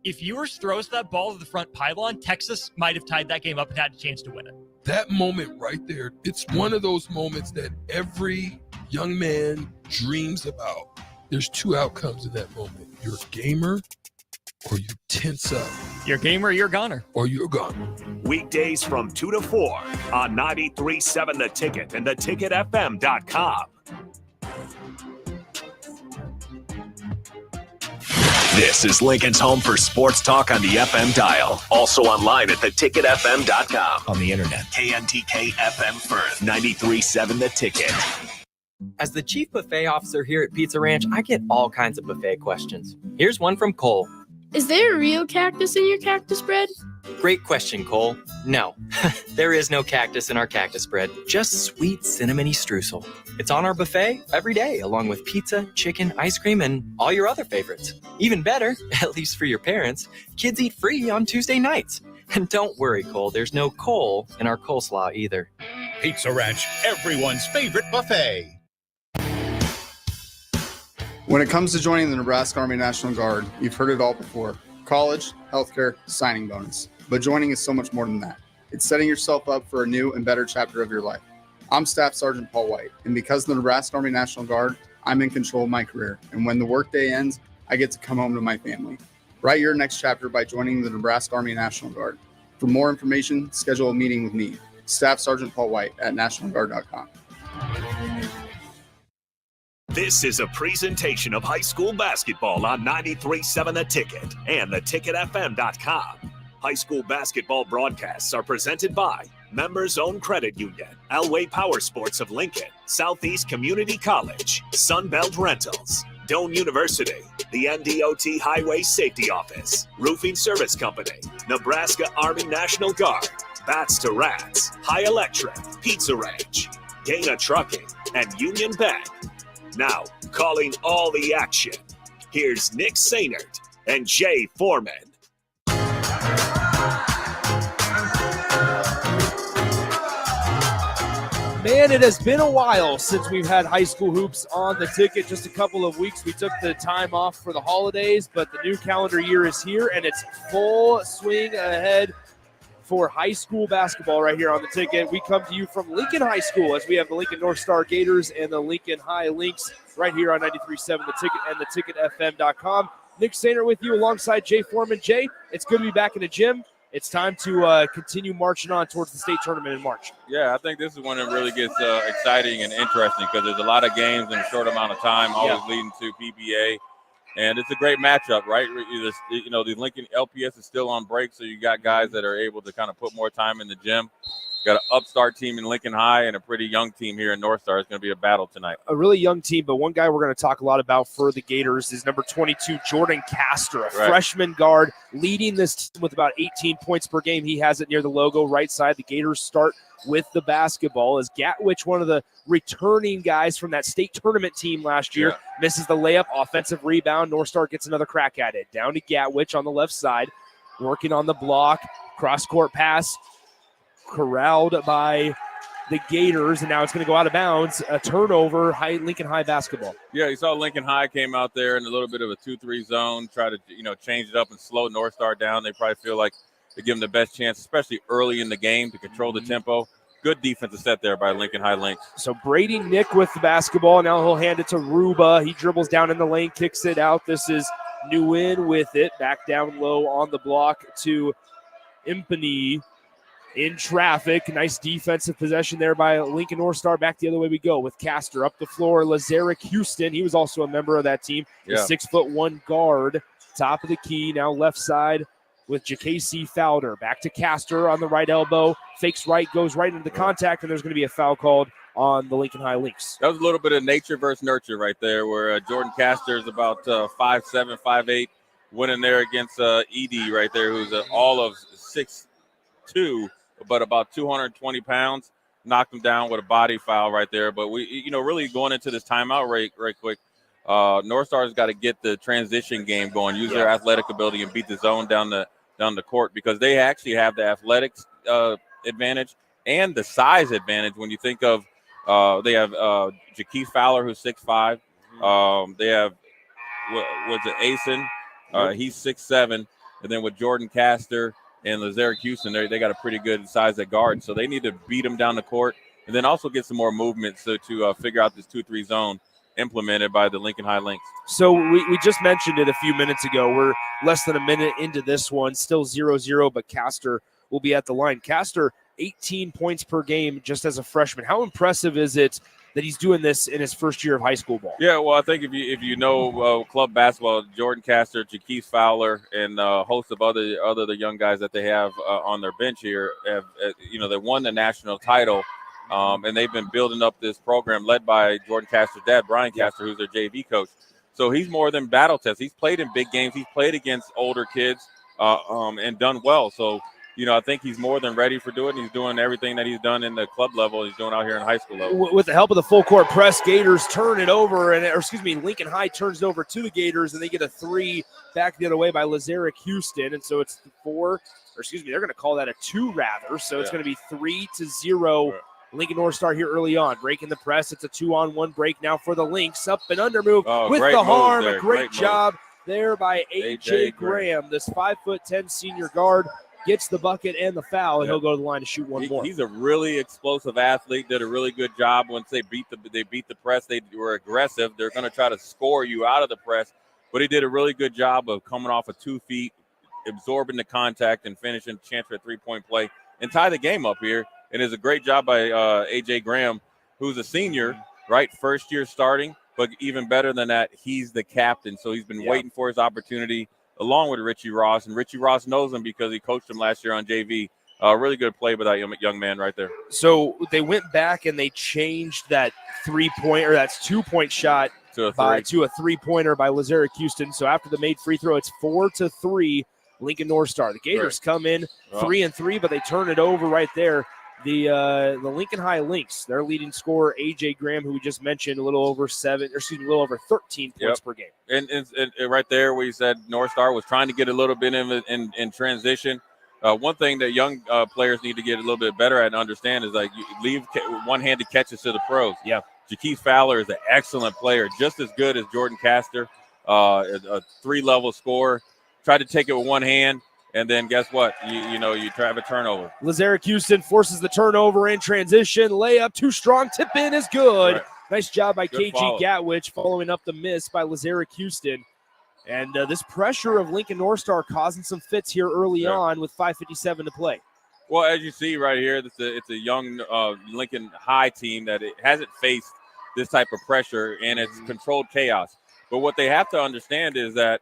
If Ewers throws that ball to the front pylon, Texas might have tied that game up and had a chance to win it. That moment right there, it's one of those moments that every young man dreams about. There's two outcomes in that moment. You're a gamer or you tense up. You're a gamer, you're a goner. Or you're a goner. Weekdays from 2 to 4 on 93.7 The Ticket and theticketfm.com. This is Lincoln's home for sports talk on the FM dial. Also online at theticketfm.com. On the internet. KNTK FM Firth, 93.7 The Ticket. As the chief buffet officer here at Pizza Ranch, I get all kinds of buffet questions. Here's one from Cole. Is there a real cactus in your cactus bread? Great question, Cole. No, there is no cactus in our cactus bread, just sweet cinnamony streusel. It's on our buffet every day, along with pizza, chicken, ice cream, and all your other favorites. Even better, at least for your parents, kids eat free on Tuesday nights. And don't worry, Cole, there's no coal in our coleslaw either. Pizza Ranch, everyone's favorite buffet. When it comes to joining the Nebraska Army National Guard, you've heard it all before. College, healthcare, signing bonus. But joining is so much more than that. It's setting yourself up for a new and better chapter of your life. I'm Staff Sergeant Paul White, and because of the Nebraska Army National Guard, I'm in control of my career. And when the workday ends, I get to come home to my family. Write your next chapter by joining the Nebraska Army National Guard. For more information, schedule a meeting with me, Staff Sergeant Paul White at nationalguard.com. This is a presentation of high school basketball on 93.7 The Ticket and theticketfm.com. High school basketball broadcasts are presented by Members Own Credit Union, Elway Power Sports of Lincoln, Southeast Community College, Sunbelt Rentals, Doane University, the NDOT Highway Safety Office, Roofing Service Company, Nebraska Army National Guard, Bats to Rats, High Electric, Pizza Ranch, Dana Trucking, and Union Bank. Now, calling all the action, here's Nick Sainert and Jay Foreman. Man, it has been a while since we've had high school hoops on the ticket. Just a couple of weeks. We took the time off for the holidays, but the new calendar year is here, and it's full swing ahead for high school basketball right here on the ticket. We come to you from Lincoln High School as we have the Lincoln North Star Gators and the Lincoln High Lynx right here on 93.7 The Ticket and theticketfm.com. Nick Sainert with you alongside Jay Foreman. Jay, it's good to be back in the gym. It's time to continue marching on towards the state tournament in March. Yeah, I think this is when it really gets exciting and interesting because there's a lot of games in a short amount of time, always leading to PBA. And it's a great matchup, right? You know, the Lincoln LPS is still on break, so you got guys that are able to kind of put more time in the gym. Got an upstart team in Lincoln High and a pretty young team here in North Star. It's going to be a battle tonight. A really young team, but one guy we're going to talk a lot about for the Gators is number 22, Jordan Castor, a freshman guard leading this team with about 18 points per game. He has it near the logo right side. The Gators start with the basketball as Gatwich, one of the returning guys from that state tournament team last year, misses the layup, offensive rebound. North Star gets another crack at it. Down to Gatwich on the left side, working on the block, cross-court pass, corralled by the Gators, and now it's going to go out of bounds. A turnover, Lincoln High basketball. Yeah, you saw Lincoln High came out there in a little bit of a 2-3 zone, try to change it up and slow North Star down. They probably feel like they give them the best chance, especially early in the game, to control the tempo. Good defensive set there by Lincoln High Lynx. So Brady Nick with the basketball. Now he'll hand it to Ruba. He dribbles down in the lane, kicks it out. This is Nguyen with it. Back down low on the block to Impany in traffic. Nice defensive possession there by Lincoln North Star. Back the other way we go with Castor. Up the floor, Lazarick Houston. He was also a member of that team. The 6'1" guard. Top of the key. Now left side with JKC Fowler. Back to Castor on the right elbow. Fakes right, goes right into the contact, and there's going to be a foul called on the Lincoln High Lynx. That was a little bit of nature versus nurture right there, where Jordan Castor is about 5'7", 5'8", winning there against Edie right there, who's all of 6'2", but about 220 pounds. Knocked him down with a body foul right there. But we, really going into this timeout right quick, North Star's got to get the transition game going, use their athletic ability, and beat the zone down the court, because they actually have the athletics advantage and the size advantage. When you think of they have Jakeith Fowler, who's 6'5". They have what's it, Asen? He's 6'7". And then with Jordan Castor and Lazarick Houston, they got a pretty good size at guard. So they need to beat them down the court and then also get some more movement to figure out this 2-3 zone implemented by the Lincoln High Lynx. So we just mentioned it a few minutes ago. We're less than a minute into this one, still 0-0, but Castor will be at the line. Castor, 18 points per game just as a freshman. How impressive is it that he's doing this in his first year of high school ball? Yeah, well, I think if you know club basketball, Jordan Castor, Jaquise Fowler, and a host of other young guys that they have on their bench here, have they won the national title, and they've been building up this program led by Jordan Castor's dad, Brian Castor, who's their JV coach. So he's more than battle test. He's played in big games. He's played against older kids and done well. So I think he's more than ready for doing it. He's doing everything that he's done in the club level. He's doing out here in high school level. With the help of the full court press, Gators turn it over, Lincoln High turns it over to the Gators, and they get a 3 back the other way by Lazarick Houston. And so it's they're going to call that a 2 rather. So it's going to be 3-0. Right. Lincoln North Star here early on, breaking the press. It's a 2-on-1 break now for the Lynx. Up and under move with the harm. A great job there by A.J. Graham, this 5'10" senior guard. Gets the bucket and the foul, and he'll go to the line to shoot one more. He's a really explosive athlete. Did a really good job once they beat the press. They were aggressive. They're going to try to score you out of the press, but he did a really good job of coming off of 2 feet, absorbing the contact, and finishing chance for a 3-point play and tie the game up here. And it's a great job by A.J. Graham, who's a senior, right? First year starting, but even better than that, he's the captain. So he's been waiting for his opportunity, along with Richie Ross. And Richie Ross knows him because he coached him last year on JV. Really good play by that young man right there. So they went back and they changed that 3-point, or that's 2-point shot to a 3-pointer by Lazarick Houston. So after the made free throw, it's 4-3 Lincoln North Star. The Gators come in 3-3, but they turn it over right there. The Lincoln High Lynx, their leading scorer, A.J. Graham, who we just mentioned, a little over 13 points per game. And right there, we said North Star was trying to get a little bit in transition. One thing that young players need to get a little bit better at and understand is you leave one-handed catches to the pros. Yeah. Jaquise Fowler is an excellent player, just as good as Jordan Castor, a 3-level scorer. Tried to take it with one hand. And then guess what? You try to have a turnover. Lazarick Houston forces the turnover in transition. Layup too strong. Tip in is good. Right. Nice job by Good KG follow. Gatwich following up the miss by Lazarick Houston. And this pressure of Lincoln North Star causing some fits here early on with 5:57 to play. Well, as you see right here, it's a young Lincoln High team that it hasn't faced this type of pressure, and it's controlled chaos. But what they have to understand is that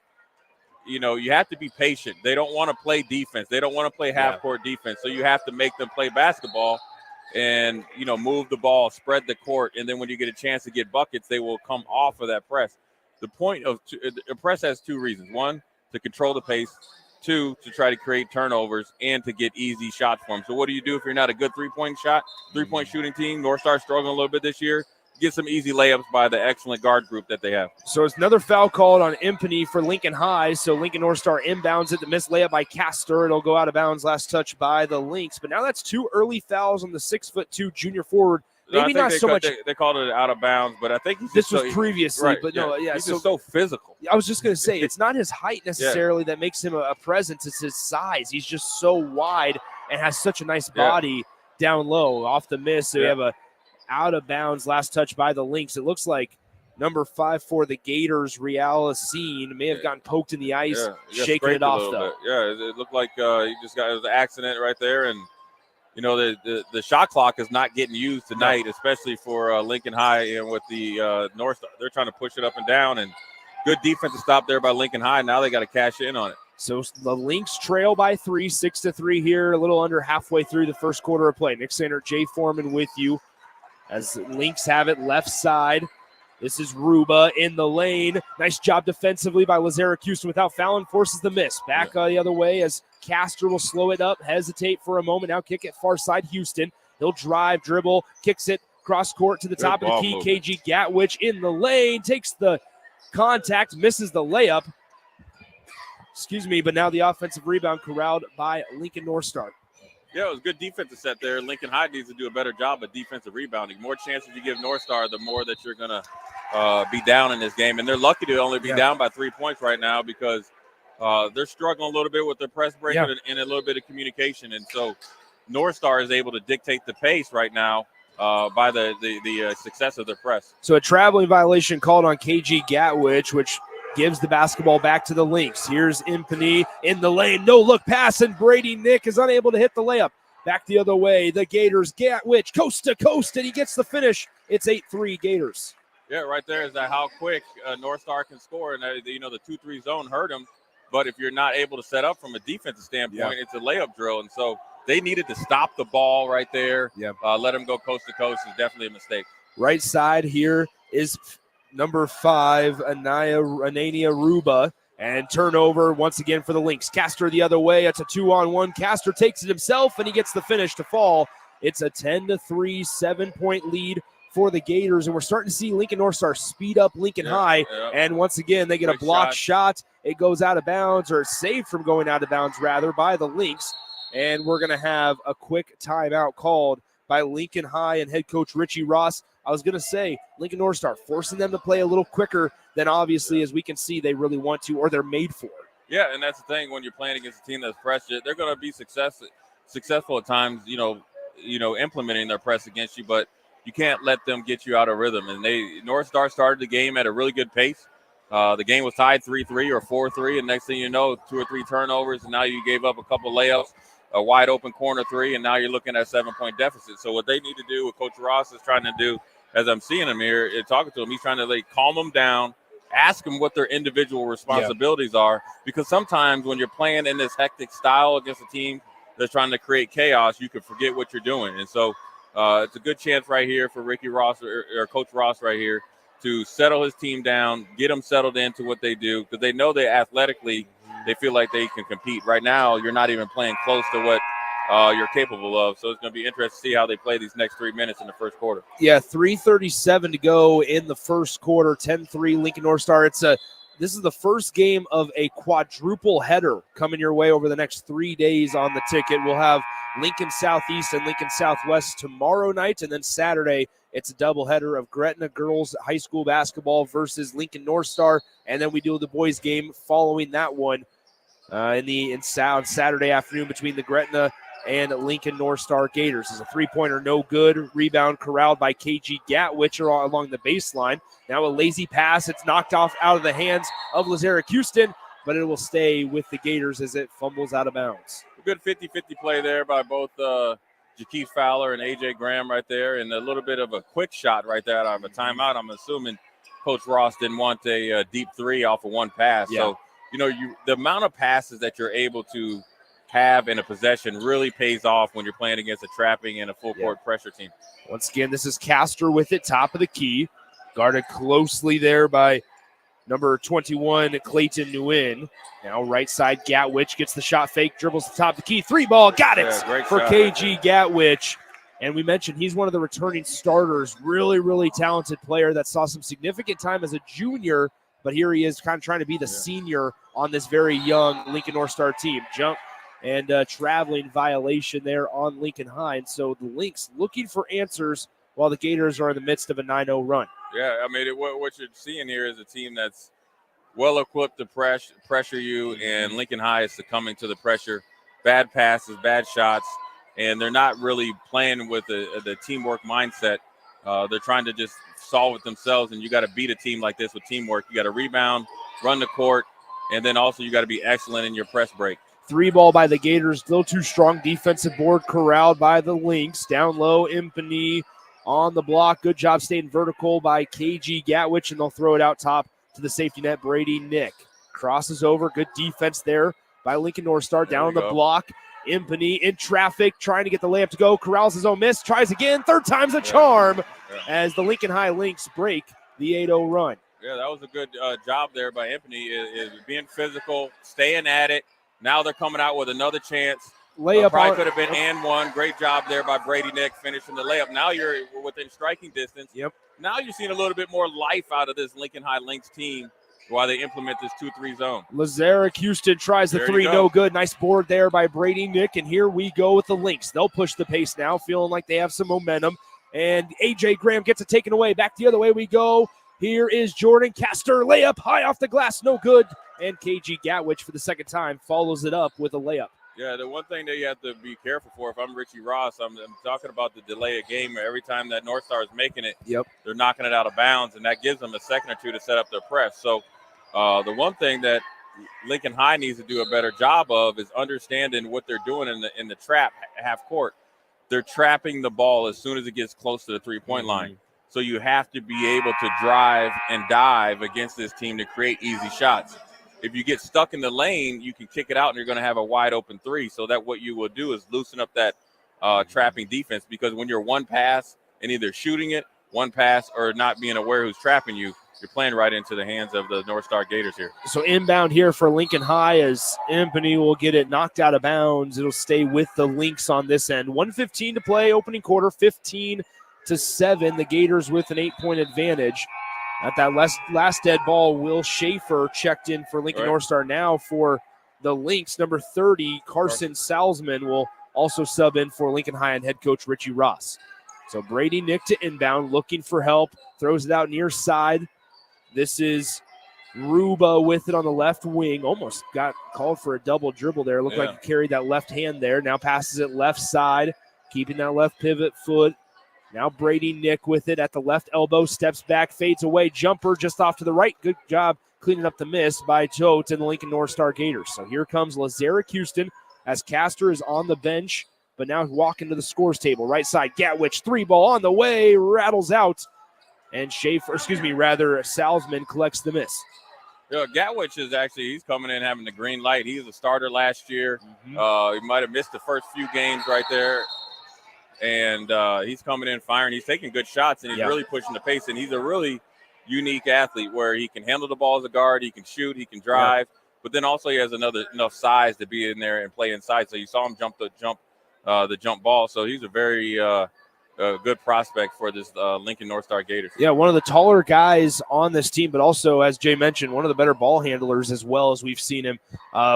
you have to be patient. They don't want to play defense. They don't want to play half-court defense. So you have to make them play basketball and, move the ball, spread the court. And then when you get a chance to get buckets, they will come off of that press. The point of a press has 2 reasons. 1, to control the pace. 2, to try to create turnovers and to get easy shots for them. So what do you do if you're not a good 3-point shooting team? North Star struggling a little bit this year. Get some easy layups by the excellent guard group that they have. So it's another foul called on Impany for Lincoln High. So Lincoln North Star inbounds it. The missed layup by Castor. It'll go out of bounds. Last touch by the Lynx. But now that's 2 early fouls on the 6'2" junior forward. Maybe not so much. They called it out of bounds, but I think this was previously. Right, but he's just so physical. I was just going to say, it's not his height necessarily that makes him a presence. It's his size. He's just so wide and has such a nice body down low off the miss. So we have a out of bounds last touch by the Lynx. It looks like number 5 for the Gators, Realicine, may have gotten poked in the ice, shaking it off though. It looked like it was an accident right there, and the shot clock is not getting used tonight, especially for Lincoln High and with the North Star. They're trying to push it up and down, and good defensive stop there by Lincoln High. Now they got to cash in on it. So the Lynx trail by 3, 6-3 here, a little under halfway through the first quarter of play. Nick Sander, Jay Foreman with you as Lynx have it left side. This is Ruba in the lane. Nice job defensively by Lazarick Houston without fouling, forces the miss. Back the other way as Castor will slow it up, hesitate for a moment. Now kick it far side Houston. He'll drive, dribble, kicks it cross court to the top of the key. KG Gatwich in the lane, takes the contact, misses the layup. But now the offensive rebound corralled by Lincoln North Star. Yeah, it was a good defensive set there. Lincoln High needs to do a better job of defensive rebounding. More chances you give North Star, the more that you're going to be down in this game. And they're lucky to only be down by 3 points right now because they're struggling a little bit with their press break and a little bit of communication. And so North Star is able to dictate the pace right now by the success of their press. So a traveling violation called on KG Gatwich, which gives the basketball back to the Lynx. Here's Impany in the lane. No look pass, and Brady Nick is unable to hit the layup. Back the other way. The Gators, Gatwich, coast to coast, and he gets the finish. It's 8-3 Gators. Yeah, right there is that how quick North Star can score. And, the 2-3 zone hurt them. But if you're not able to set up from a defensive standpoint, it's a layup drill. And so they needed to stop the ball right there. Let them go coast to coast is definitely a mistake. Right side here is number 5, Anania Ruba, and turnover once again for the Lynx. Castor the other way. It's a 2-on-1. Castor takes it himself, and he gets the finish to fall. It's a 10-3, 7-point lead for the Gators, and we're starting to see Lincoln North Star speed up Lincoln High, and once again, they get a blocked shot. It goes out of bounds, or saved from going out of bounds, rather, by the Lynx, and we're going to have a quick timeout called by Lincoln High and head coach Richie Ross. I was going to say, Lincoln North Star forcing them to play a little quicker than obviously, as we can see, they really want to, or they're made for. Yeah, and that's the thing when you're playing against a team that's pressed, they're going to be successful at times, implementing their press against you, but you can't let them get you out of rhythm. And North Star started the game at a really good pace. The game was tied 3-3 or 4-3, and next thing you know, 2 or 3 turnovers, and now you gave up a couple layups, a wide open corner 3, and now you're looking at a 7-point deficit. So what they need to do, what Coach Ross is trying to do, as I'm seeing him here and talking to him, he's trying to calm them down, ask them what their individual responsibilities are, because sometimes when you're playing in this hectic style against a team that's trying to create chaos, you can forget what you're doing. And so it's a good chance right here for Ricky Ross or Coach Ross right here to settle his team down, get them settled into what they do, because they know they athletically, they feel like they can compete. Right now, you're not even playing close to what you're capable of. So it's going to be interesting to see how they play these next 3 minutes in the first quarter. Yeah, 3:37 to go in the first quarter, 10-3 Lincoln North Star. This is the first game of a quadruple header coming your way over the next 3 days on the ticket. We'll have Lincoln Southeast and Lincoln Southwest tomorrow night, and then Saturday it's a doubleheader of Gretna girls high school basketball versus Lincoln North Star, and then we do the boys game following that one on Saturday afternoon between the Gretna and Lincoln North Star Gators. Is a three-pointer no good. Rebound corralled by KG Gatwich along the baseline. Now a lazy pass. It's knocked off out of the hands of Lazarick Houston, but it will stay with the Gators as it fumbles out of bounds. A good 50-50 play there by both Jakeith Fowler and A.J. Graham right there, and a little bit of a quick shot right there out of a timeout. I'm assuming Coach Ross didn't want a deep three off of one pass. Yeah. So, the amount of passes that you're able to have in a possession really pays off when you're playing against a trapping and a full court pressure team. Once again, this is Castor with it, top of the key. Guarded closely there by number 21, Clayton Nguyen. Now right side, Gatwich gets the shot fake, dribbles the top of the key. 3-ball, got it for KG Gatwich. And we mentioned he's one of the returning starters, really, really talented player that saw some significant time as a junior, but here he is kind of trying to be the senior on this very young Lincoln North Star team. Jump and traveling violation there on Lincoln High. And so the Lynx looking for answers while the Gators are in the midst of a 9-0 run. Yeah, I mean, what you're seeing here is a team that's well-equipped to pressure you, and Lincoln High is succumbing to the pressure. Bad passes, bad shots, and they're not really playing with the teamwork mindset. They're trying to just solve it themselves, and you got to beat a team like this with teamwork. You got to rebound, run the court, and then also you got to be excellent in your press break. 3-ball by the Gators, still too strong. Defensive board corralled by the Lynx. Down low, Impany on the block. Good job staying vertical by KG Gatwich, and they'll throw it out top to the safety net, Brady Nick. Crosses over, good defense there by Lincoln North Star. Down on the block, Impany in traffic, trying to get the layup to go. Corrals his own miss, tries again. Third time's a charm as the Lincoln High Lynx break the 8-0 run. Yeah, that was a good job there by Impany, is being physical, staying at it. Now they're coming out with another chance. Layup probably could have been and one. Great job there by Brady Nick finishing the layup. Now you're within striking distance. Yep. Now you're seeing a little bit more life out of this Lincoln High Lynx team while they implement this 2-3 zone. Lazarick Houston tries the three, no good. Nice board there by Brady Nick, and here we go with the Lynx. They'll push the pace now, feeling like they have some momentum, and A.J. Graham gets it taken away. Back the other way we go. Here is Jordan Castor, layup high off the glass, no good. and KG Gatwich for the second time follows it up with a layup. Yeah, the one thing that you have to be careful for, if I'm Richie Ross, I'm talking about the delay of game. Every time that North Star is making it, they're knocking it out of bounds, and that gives them a second or two to set up their press. So the one thing that Lincoln High needs to do a better job of is understanding what they're doing in the trap half court. They're trapping the ball as soon as it gets close to the three-point line. So you have to be able to drive and dive against this team to create easy shots. If you get stuck in the lane, you can kick it out and you're going to have a wide open three. So that what you will do is loosen up that trapping defense, because when you're one pass and either shooting it, one pass, or not being aware who's trapping you, you're playing right into the hands of the North Star Gators here. So inbound here for Lincoln High as Impany will get it knocked out of bounds. It'll stay with the Lynx on this end. 1:15 to play, opening quarter, 15-7. The Gators with an 8-point advantage. At that last dead ball, Will Schaefer checked in for Lincoln North Star. Now for the Lynx, number 30, Carson Salzman will also sub in for Lincoln High and head coach Richie Ross. So Brady Nick to inbound, looking for help, throws it out near side. This is Ruba with it on the left wing. Almost got called for a double dribble there. Looked like he carried that left hand there. Now passes it left side, keeping that left pivot foot. Now Brady Nick with it at the left elbow, steps back, fades away, jumper just off to the right. Good job cleaning up the miss by Totes and the Lincoln North Star Gators. So here comes Lazarick Houston as Castor is on the bench, but now walking to the scores table. Right side, Gatwich, three ball on the way, rattles out, and Salzman collects the miss. Yeah, Gatwich is he's coming in having the green light. He was a starter last year. He might have missed the first few games right there. And he's coming in firing. He's taking good shots, and he's really pushing the pace. And he's a really unique athlete where he can handle the ball as a guard. He can shoot. He can drive. But then also he has enough size to be in there and play inside. So you saw him jump the jump ball. So he's a very good prospect for this Lincoln North Star Gators. Yeah, one of the taller guys on this team, but also, as Jay mentioned, one of the better ball handlers as well, as we've seen him.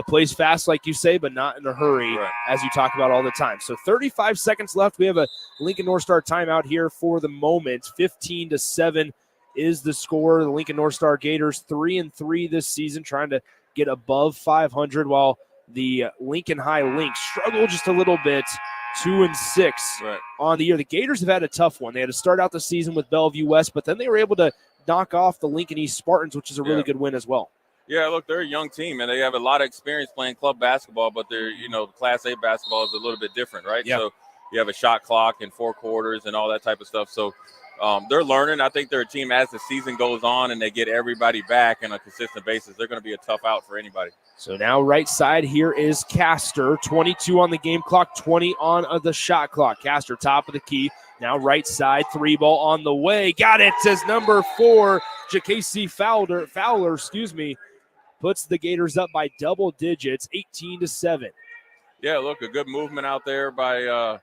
Plays fast, like you say, but not in a hurry, as you talk about all the time. So 35 seconds left. We have a Lincoln North Star timeout here for the moment. 15-7 is the score. The Lincoln North Star Gators 3-3 this season, trying to get above 500, while the Lincoln High Lynx struggle just a little bit. 2-6 on the year. The Gators have had a tough one. They had to start out the season with Bellevue West, but then they were able to knock off the Lincoln East Spartans, which is a really good win as well. Yeah, look, they're a young team, and they have a lot of experience playing club basketball, but they're, Class A basketball is a little bit different, right? So you have a shot clock and 4 quarters and all that type of stuff. So they're learning. I think they're a team as the season goes on and they get everybody back on a consistent basis. They're going to be a tough out for anybody. So now right side here is Castor. 22 on the game clock, 20 on the shot clock. Castor top of the key. Now right side, 3 ball on the way. Got it, says number 4, Jacasey Fowler, puts the Gators up by double digits, 18-7. Yeah, look, a good movement out there by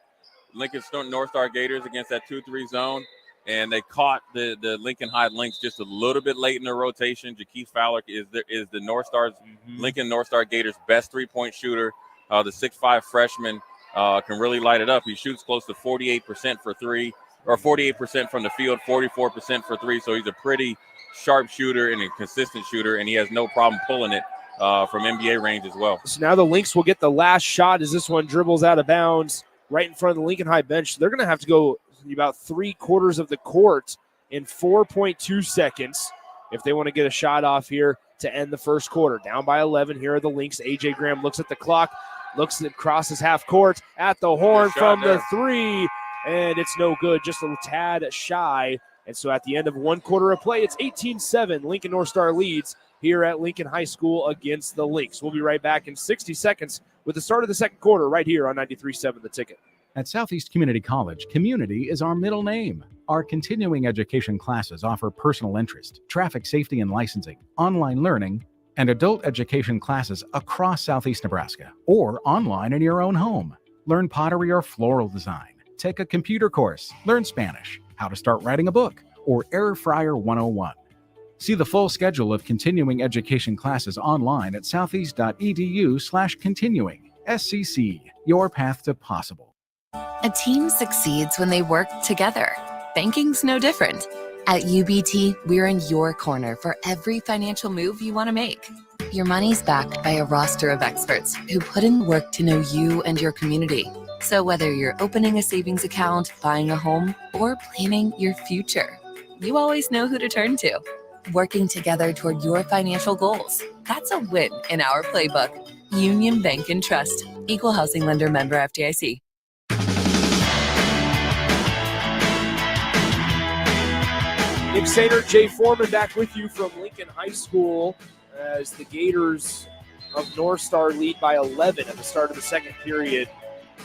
Lincoln North Star Gators against that 2-3 zone. And they caught the Lincoln High Lynx just a little bit late in the rotation. Jaquez Fowler is the North Star's Lincoln North Star Gators' best 3-point shooter. The 6'5" freshman can really light it up. He shoots close to 48% for 3, or 48% from the field, 44% for 3. So he's a pretty sharp shooter and a consistent shooter, and he has no problem pulling it from NBA range as well. So now the Lynx will get the last shot as this one dribbles out of bounds right in front of the Lincoln High bench. So they're going to have to go about 3/4 of the court in 4.2 seconds if they want to get a shot off here to end the first quarter. Down by 11, here are the Lynx. A.J. Graham looks at the clock, looks across his half court at the horn from the 3, and it's no good, just a tad shy. And so at the end of 1 quarter of play, it's 18-7. Lincoln North Star leads here at Lincoln High School against the Lynx. We'll be right back in 60 seconds with the start of the second quarter right here on 93.7 The Ticket. At Southeast Community College, community is our middle name. Our continuing education classes offer personal interest, traffic safety and licensing, online learning, and adult education classes across Southeast Nebraska, or online in your own home. Learn pottery or floral design, take a computer course, learn Spanish, how to start writing a book, or Air Fryer 101. See the full schedule of continuing education classes online at southeast.edu/continuing. SCC, your path to possible. A team succeeds when they work together. Banking's no different. At UBT, we're in your corner for every financial move you want to make. Your money's backed by a roster of experts who put in work to know you and your community. So whether you're opening a savings account, buying a home, or planning your future, you always know who to turn to. Working together toward your financial goals. That's a win in our playbook. Union Bank and Trust. Equal housing lender, member FDIC. Nick Sainer, Jay Foreman back with you from Lincoln High School as the Gators of North Star lead by 11 at the start of the second period,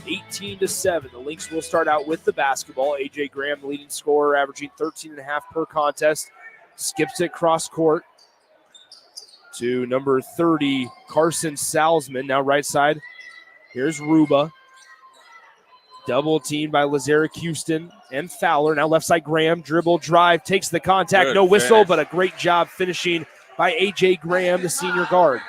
18-7. The Lynx will start out with the basketball. A.J. Graham, the leading scorer, averaging 13.5 per contest. Skips it cross court to number 30, Carson Salzman. Now right side, here's Ruba. Double teamed by Lazarick Houston and Fowler. Now left side, Graham, dribble, drive, takes the contact. Good no whistle, finish. but a great job finishing by A.J. Graham, the senior guard.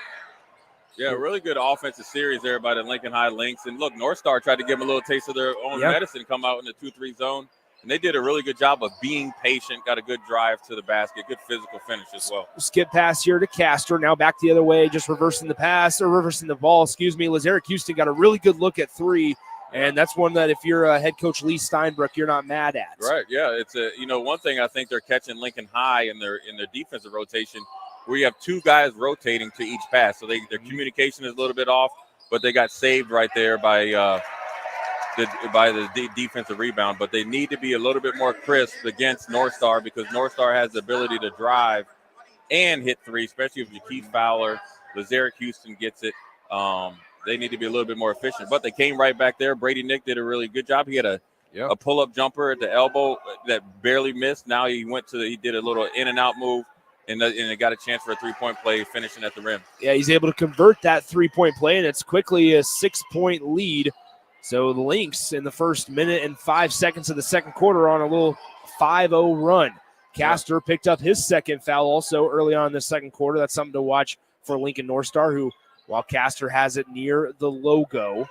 Yeah, really good offensive series there by the Lincoln High Lynx. And look, North Star tried to give them a little taste of their own medicine, come out in the 2-3 zone. And they did a really good job of being patient, got a good drive to the basket, good physical finish as well. Skip pass here to Castor. Now back the other way, just reversing the ball, Lazarick Houston got a really good look at three. And that's one that if you're head coach Lee Steinbrook, you're not mad at. Right, yeah. It's one thing I think they're catching Lincoln High in their defensive rotation, where you have two guys rotating to each pass. So their communication is a little bit off, but they got saved right there by the defensive rebound. But they need to be a little bit more crisp against North Star, because North Star has the ability to drive and hit three, especially if Jakeith Fowler, Lazarick Houston gets it. They need to be a little bit more efficient. But they came right back there. Brady Nick did a really good job. He had a pull-up jumper at the elbow that barely missed. Now he did a little in-and-out move, and it got a chance for a three-point play finishing at the rim. Yeah, he's able to convert that three-point play, and it's quickly a 6-point lead. So the Lynx in the first minute and 5 seconds of the second quarter on a little 5-0 run. Castor picked up his second foul also early on in the second quarter. That's something to watch for Lincoln North Star, who, while Castor has it near the logo,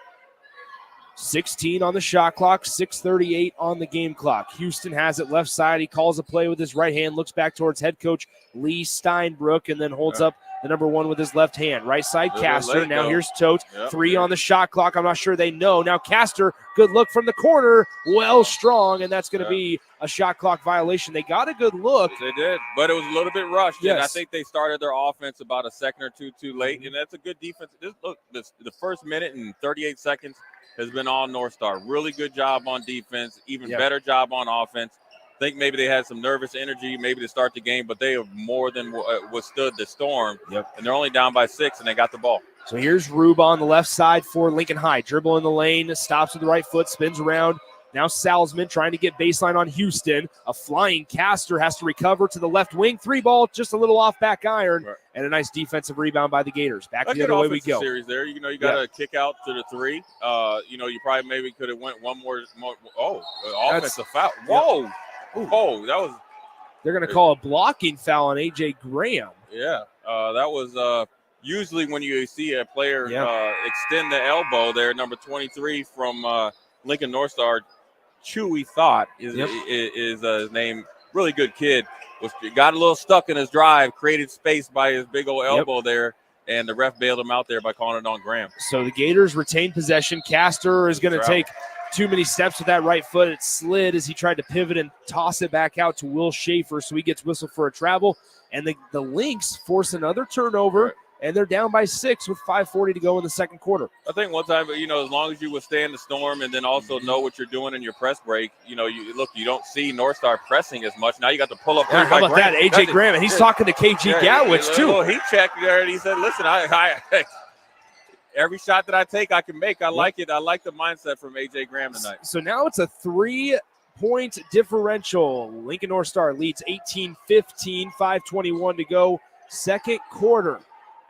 16 on the shot clock, 6:38 on the game clock. Houston has it left side. He calls a play with his right hand, looks back towards head coach Lee Steinbrook, and then holds up the number one with his left hand. Right side, Castor. Now here's Tote. 3 on the shot clock. I'm not sure they know. Now Castor, good look from the corner. Well strong, and that's going to be a shot clock violation. They got a good look. They did, but it was a little bit rushed. Yes. And I think they started their offense about a second or two too late, and that's a good defense. The first minute and 38 seconds has been all North Star. Really good job on defense, even better job on offense. I think maybe they had some nervous energy maybe to start the game, but they have more than withstood the storm. And they're only down by 6, and they got the ball. So here's Ruba on the left side for Lincoln High. Dribble in the lane, stops with the right foot, spins around. Now Salzman trying to get baseline on Houston. A flying Castor has to recover to the left wing. 3 ball, just a little off back iron, and a nice defensive rebound by the Gators. Back the other way we go. Series there. You got to kick out to the 3. You probably maybe could have went one more. Offensive foul. Whoa. Oh, that was. They're going to call a blocking foul on A.J. Graham. Yeah, that was usually when you see a player extend the elbow there, number 23 from Lincoln North Star, Chewy Thought is his name. Really good kid. Got a little stuck in his drive, created space by his big old elbow there, and the ref bailed him out there by calling it on Graham. So the Gators retain possession. Castor is going to take too many steps with that right foot. It slid as he tried to pivot and toss it back out to Will Schaefer, so he gets whistled for a travel. And the Lynx force another turnover, and they're down by 6 with 5:40 to go in the second quarter. I think one time, as long as you withstand the storm and then also know what you're doing in your press break, you don't see North Star pressing as much. Now you got to pull up. Yeah, how about that, A.J. Graham? And he's talking to KG Gatwich, too. Well, he checked there, and he said, listen, I every shot that I take, I can make. I like it. I like the mindset from A.J. Graham tonight. So now it's a 3-point differential. Lincoln North Star leads 18-15, 5:21 to go, second quarter.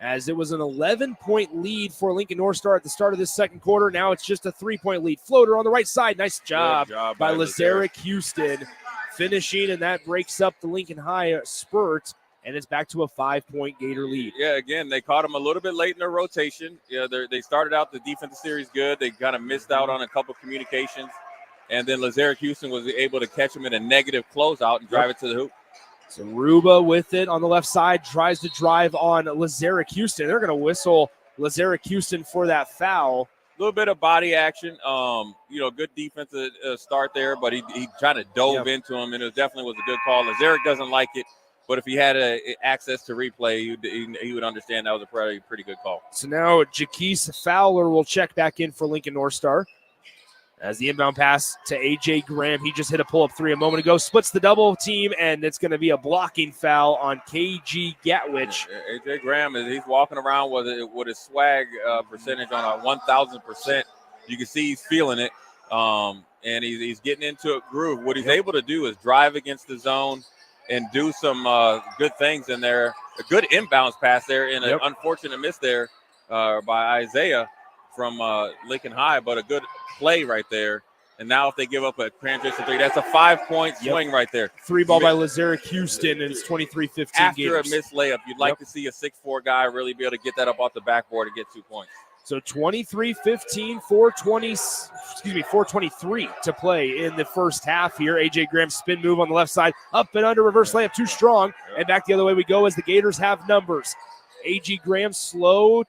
As it was an 11-point lead for Lincoln North Star at the start of this second quarter. Now it's just a 3-point lead. Floater on the right side. Nice job by Lazarick Houston finishing, and that breaks up the Lincoln High spurt, and it's back to a 5-point Gator lead. Yeah, again, they caught him a little bit late in their rotation. Yeah, they started out the defensive series good. They kind of missed out on a couple of communications, and then Lazarick Houston was able to catch him in a negative closeout and drive it to the hoop. So Ruba with it on the left side, tries to drive on Lazarick Houston. They're going to whistle Lazarick Houston for that foul. A little bit of body action. Good defensive start there, but he kind of dove into him, and it definitely was a good call. Lazarick doesn't like it, but if he had access to replay, he would understand that was a pretty good call. So now Jaquise Fowler will check back in for Lincoln North Star. As the inbound pass to A.J. Graham. He just hit a pull-up three a moment ago. Splits the double team, and it's going to be a blocking foul on KG Gatwich. A.J. Graham, he's walking around with his swag percentage on a 1,000%. You can see he's feeling it, and he's getting into a groove. What he's able to do is drive against the zone and do some good things in there. A good inbounds pass there, and an unfortunate miss there by Isaiah from Lincoln High, but a good play right there. And now if they give up a transition three, that's a 5-point swing right there. Three ball by Lazarick Houston, and it's 23-15 After a missed layup, you'd like to see a 6'4" guy really be able to get that up off the backboard and get 2 points. So 23-15, 4:23 to play in the first half here. A.J. Graham spin move on the left side, up and under, reverse layup, too strong. And back the other way we go as the Gators have numbers. A.J. Graham slow,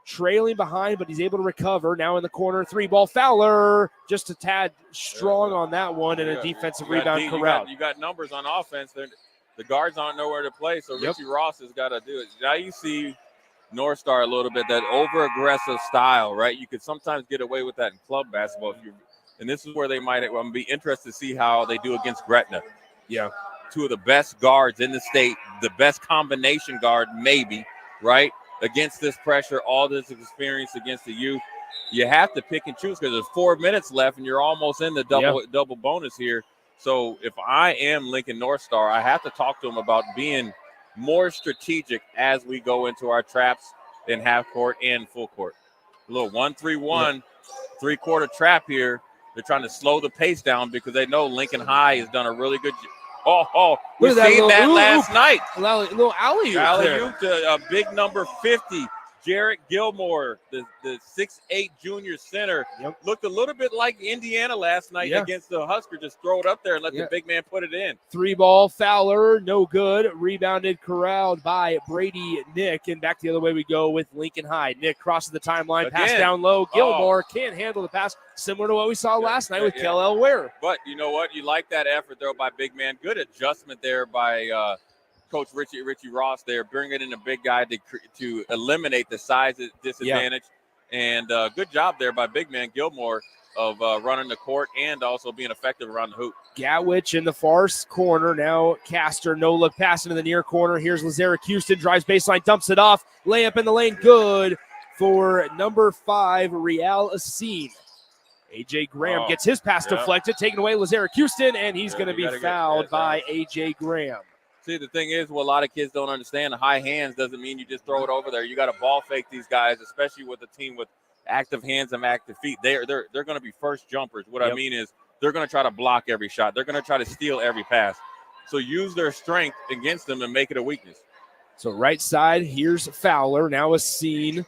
trailing behind, but he's able to recover. Now in the corner, three ball. Fowler just a tad strong on that one, and a defensive rebound. Corral. You got numbers on offense. The guards aren't nowhere to play, so Richie Ross has got to do it. Now you see North Star a little bit, that over-aggressive style, right? You could sometimes get away with that in club basketball. And this is where they might be interested to see how they do against Gretna. Yeah. Two of the best guards in the state, the best combination guard maybe, right? Against this pressure, all this experience against the youth, you have to pick and choose because there's 4 minutes left and you're almost in the double bonus here. So if I am Lincoln North Star, I have to talk to them about being more strategic as we go into our traps in half court and full court. A little 1-3-1, three-quarter trap here. They're trying to slow the pace down because they know Lincoln High has done a really good job. We seen that last night. Little alley-oop. Alley-oop to a big number 50, Jarrett Gilmore, the 6'8" junior center. Looked a little bit like Indiana last night against the Husker. Just throw it up there and let the big man put it in. Three ball, Fowler, no good. Rebounded, corralled by Brady Nick. And back the other way we go with Lincoln High. Nick crosses the timeline, pass down low. Gilmore can't handle the pass. Similar to what we saw last night with Kel Ware. But you know what? You like that effort, though, by big man. Good adjustment there by Coach Richie Ross there, bringing in a big guy to eliminate the size disadvantage. And good job there by big man Gilmore of running the court and also being effective around the hoop. Gatwich in the far corner. Now Castor, no look pass into the near corner. Here's Lazarick Houston, drives baseline, dumps it off. Layup in the lane, good for number 5, Real Asin. A.J. Graham gets his pass deflected, taken away Lazarick Houston, and he's going to be fouled by A.J. Graham. See, the thing is, what a lot of kids don't understand, high hands doesn't mean you just throw it over there. You got to ball fake these guys, especially with a team with active hands and active feet. They're going to be first jumpers. What I mean is they're going to try to block every shot. They're going to try to steal every pass. So use their strength against them and make it a weakness. So right side, here's Fowler. Now a scene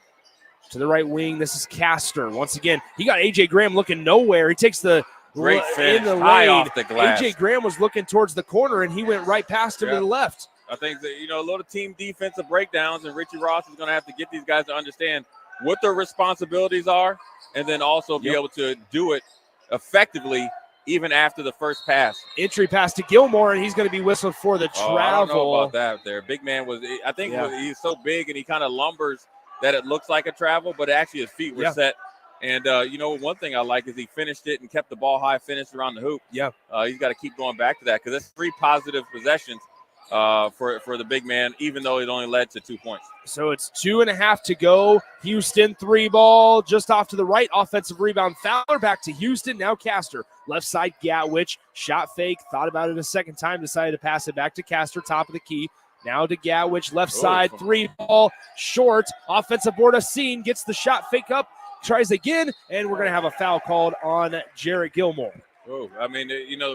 to the right wing. This is Castor. Once again, he got A.J. Graham looking nowhere. He takes the great finish, in the high lane. Off the glass. A.J. Graham was looking towards the corner, and he went right past him to the left. I think that, a little team defensive breakdowns, and Richie Ross is going to have to get these guys to understand what their responsibilities are and then also be able to do it effectively even after the first pass. Entry pass to Gilmore, and he's going to be whistled for the travel. I don't know about that there. Big man he's so big and he kind of lumbers that it looks like a travel, but actually his feet were set. And, one thing I like is he finished it and kept the ball high, finished around the hoop. He's got to keep going back to that because that's 3 positive possessions for the big man, even though it only led to 2 points. So it's 2.5 to go. Houston, 3 ball, just off to the right. Offensive rebound, Fowler back to Houston. Now Castor. Left side, Gatwich. Shot fake. Thought about it a second time. Decided to pass it back to Castor, top of the key. Now to Gatwich, left side, 3 ball, short. Offensive board, Asin gets the shot fake up. Tries again, and we're going to have a foul called on Jarrett Gilmore. Oh, I mean,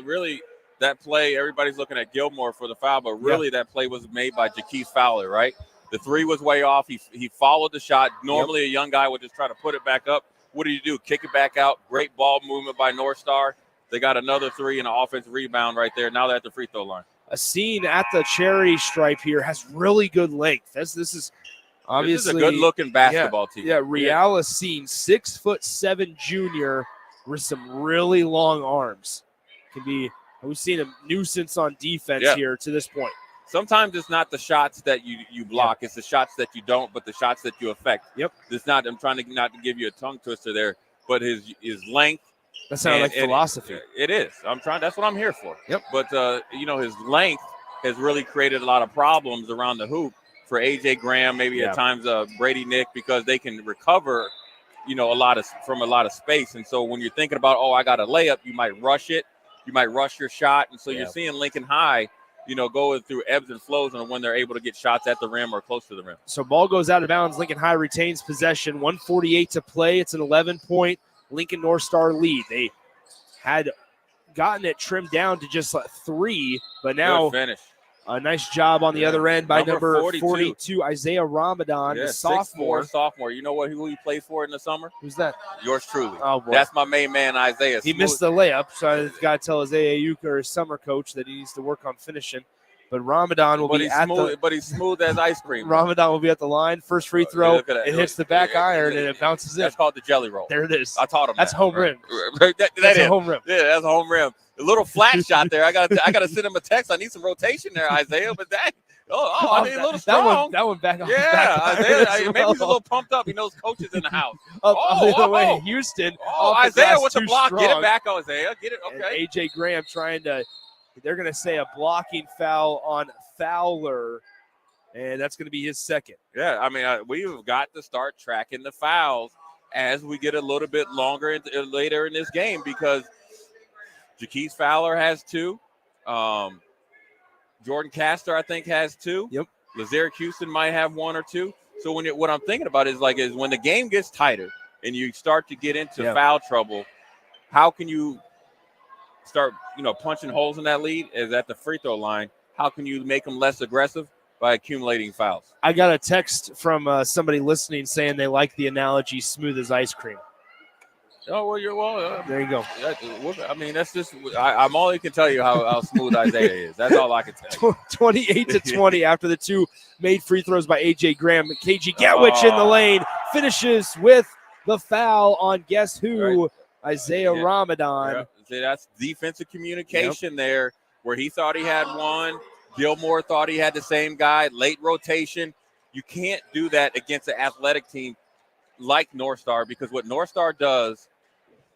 really that play, everybody's looking at Gilmore for the foul, but really that play was made by Jaquise Fowler, right? The 3 was way off. He followed the shot. Normally a young guy would just try to put it back up. What do? Kick it back out. Great ball movement by North Star. They got another 3 and an offensive rebound right there. Now they're at the free throw line. a scene at the cherry stripe here has really good length. This is obviously this is a good-looking basketball team. Yeah, Real Scene, 6'7" junior with some really long arms. We've seen a nuisance on defense here to this point. Sometimes it's not the shots that you block; it's the shots that you don't, but the shots that you affect. Yep. It's not. I'm trying to not to give you a tongue twister there, but his length. That sounds like philosophy. It is. I'm trying. That's what I'm here for. Yep. But his length has really created a lot of problems around the hoop for AJ Graham, maybe at times Brady Nick, because they can recover, from a lot of space. And so when you're thinking about, I got a layup, you might rush it, you might rush your shot, and so you're seeing Lincoln High, going through ebbs and flows on when they're able to get shots at the rim or close to the rim. So ball goes out of bounds. Lincoln High retains possession. 1:48 to play. It's an 11-point Lincoln North Star lead. They had gotten it trimmed down to just 3, but now Good finish. A nice job on the other end by number 42, Isaiah Ramadan, the sophomore. Sophomore. You know who he played for in the summer? Who's that? Yours truly. Oh, boy. That's my main man, Isaiah. He missed the layup, so I've got to tell Isaiah Euchre, his summer coach, that he needs to work on finishing. But Ramadan will be at the. But he's smooth as ice cream. Ramadan will be at the line. First free throw. It hits the back iron and it bounces in. That's called the jelly roll. There it is. I taught him. That's home rim. That's a home rim. Yeah, that's a home rim. A little flat shot there. I got to send him a text. I need some rotation there, Isaiah. But I need a little strong. That one back on. Yeah, Isaiah. Maybe he's a little pumped up. He knows coaches in the house. The other way, Houston. Isaiah with the block. Get it back, Isaiah. Get it. Okay. And AJ Graham trying to. They're going to say a blocking foul on Fowler, and that's going to be his second. Yeah, I mean, we've got to start tracking the fouls as we get a little bit longer later in this game, because Jaquise Fowler has 2. Jordan Castor, I think, has 2. Yep. Lazarick Houston might have 1 or 2. So what I'm thinking about is when the game gets tighter and you start to get into foul trouble, how can you start, punching holes in that lead? Is at the free throw line. How can you make them less aggressive? By accumulating fouls. I got a text from somebody listening saying they like the analogy smooth as ice cream. Oh, well, there you go. I mean, that's just I'm only can tell you how smooth Isaiah is. That's all I can tell you. 28-20 after the 2 made free throws by AJ Graham. KG Gatwich in the lane finishes with the foul on guess who? Right. Isaiah Ramadan. Yeah. See, that's defensive communication there, where he thought he had 1. Gilmore thought he had the same guy. Late rotation. You can't do that against an athletic team like North Star, because what North Star does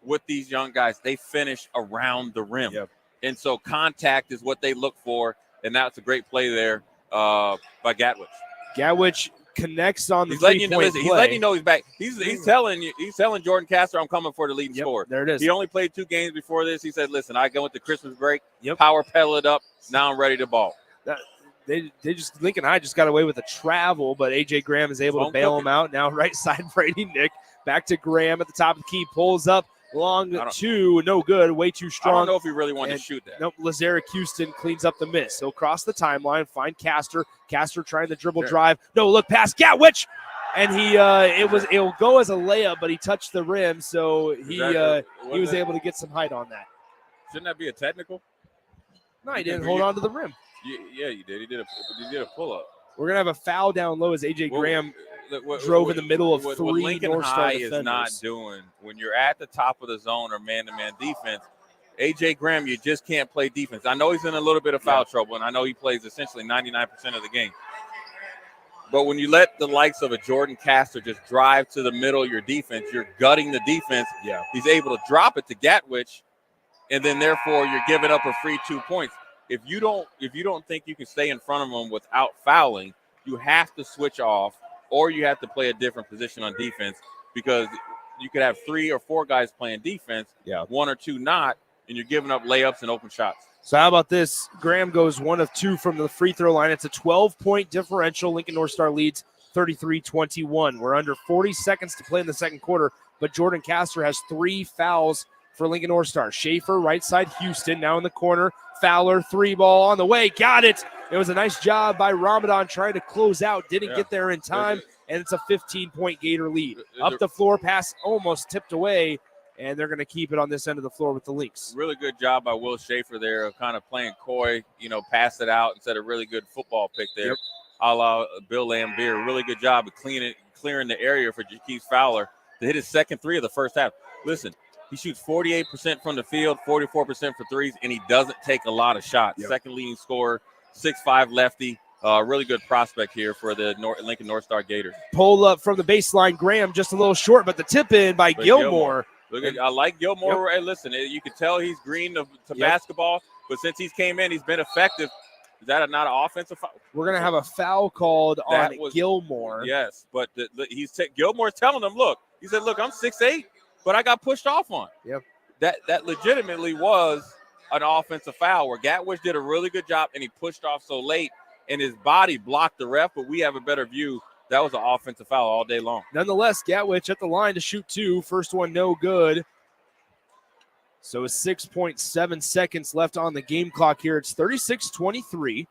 with these young guys, they finish around the rim. Yep. And so contact is what they look for, and that's a great play there by Gatwich. Gatwich connects on the he's letting three-point play. He's letting you know he's back. He's telling Jordan Castor, I'm coming for the leading scorer. There it is. He only played 2 games before this. He said, listen, I go into Christmas break, power pedal it up. Now I'm ready to ball. Lincoln High just got away with a travel, but AJ Graham is able to bail him out. Now right side Brady Nick, back to Graham at the top of the key, pulls up, long 2, no good, way too strong. I don't know if he really wanted to shoot that. Nope, Lazarick Houston cleans up the miss. He'll cross the timeline, find Castor. Castor trying the dribble drive. No, look past Gatwich. And it'll go as a layup, but he touched the rim, so he was able to get some height on that. Shouldn't that be a technical? No, he didn't hold on to the rim. Yeah, you did. He did a pull-up. We're going to have a foul down low as A.J. Graham drove in the middle of 3 Lincoln North Star High defenders. Is not doing when you're at the top of the zone or man-to-man defense. A.J. Graham, you just can't play defense. I know he's in a little bit of foul trouble, and I know he plays essentially 99% of the game. But when you let the likes of a Jordan Castor just drive to the middle of your defense, you're gutting the defense. Yeah. He's able to drop it to Gatwich, and then therefore you're giving up a free 2 points. If you don't think you can stay in front of them without fouling, you have to switch off, or you have to play a different position on defense, because you could have 3 or 4 guys playing defense, 1 or 2 not, and you're giving up layups and open shots. So how about this? Graham goes 1 of 2 from the free throw line. It's a 12-point differential. Lincoln North Star leads 33-21. We're under 40 seconds to play in the second quarter, but Jordan Castor has 3 fouls for Lincoln North Star. Schaefer, right side, Houston, now in the corner. Fowler, 3 ball on the way. Got it. It was a nice job by Ramadan trying to close out. Didn't get there in time, and it's a 15-point Gator lead. Up the floor, pass almost tipped away. and they're going to keep it on this end of the floor with the Lynx. Really good job by Will Schaefer there of kind of playing coy, pass it out instead of really good football pick there. Yep. A la Bill Lambier. Really good job of clearing the area for Jaquise Fowler to hit his second three of the first half. Listen, he shoots 48% from the field, 44% for threes, and he doesn't take a lot of shots. Yep. Second leading scorer, 6'5" lefty. Really good prospect here for the Lincoln North Star Gators. Pull up from the baseline, Graham just a little short, but the tip in by Gilmore. I like Gilmore. Hey, listen, you can tell he's green to basketball, but since he's came in, he's been effective. Is that not an offensive foul? We're going to have a foul called on Gilmore. Yes, but Gilmore's telling him, look, he said, look, I'm 6'8", but I got pushed off on. Yep. That legitimately was an offensive foul where Gatwich did a really good job, and he pushed off so late, and his body blocked the ref, but we have a better view. That was an offensive foul all day long. Nonetheless, Gatwich at the line to shoot two. First one no good. So 6.7 seconds left on the game clock here. It's 36-23.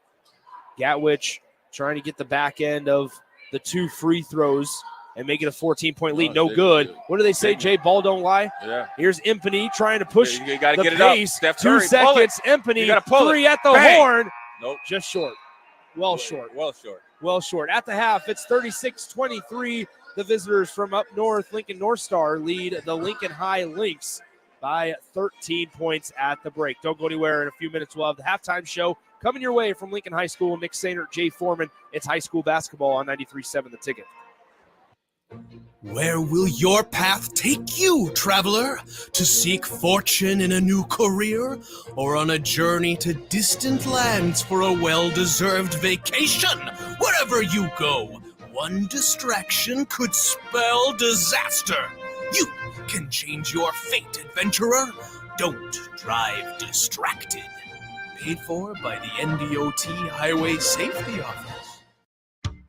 Gatwich trying to get the back end of the two free throws and make it a 14-point lead. No good. What do they say, Jay? Ball don't lie? Yeah. Here's Impany trying to push you gotta the get it pace. Up. Steph 2 Curry, seconds. Impany, three at the Bang. horn. Nope. Just short. Well short. Well short. At the half, it's 36-23. The visitors from up north, Lincoln North Star, lead the Lincoln High Lynx by 13 points at the break. Don't go anywhere. In a few minutes, we'll have the halftime show coming your way from Lincoln High School. Nick Sainert, Jay Foreman. It's high school basketball on 93.7 The Ticket. Where will your path take you, traveler? To seek fortune in a new career? Or on a journey to distant lands for a well-deserved vacation? Wherever you go, one distraction could spell disaster. You can change your fate, adventurer. Don't drive distracted. Paid for by the NDOT Highway Safety Office.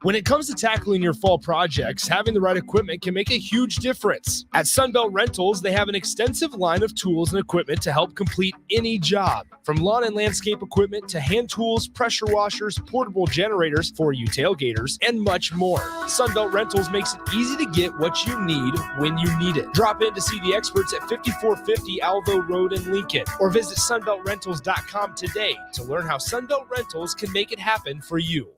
When it comes to tackling your fall projects, having the right equipment can make a huge difference. At Sunbelt Rentals, they have an extensive line of tools and equipment to help complete any job. From lawn and landscape equipment to hand tools, pressure washers, portable generators for you tailgaters, and much more. Sunbelt Rentals makes it easy to get what you need when you need it. Drop in to see the experts at 5450 Alvo Road in Lincoln, or visit sunbeltrentals.com today to learn how Sunbelt Rentals can make it happen for you.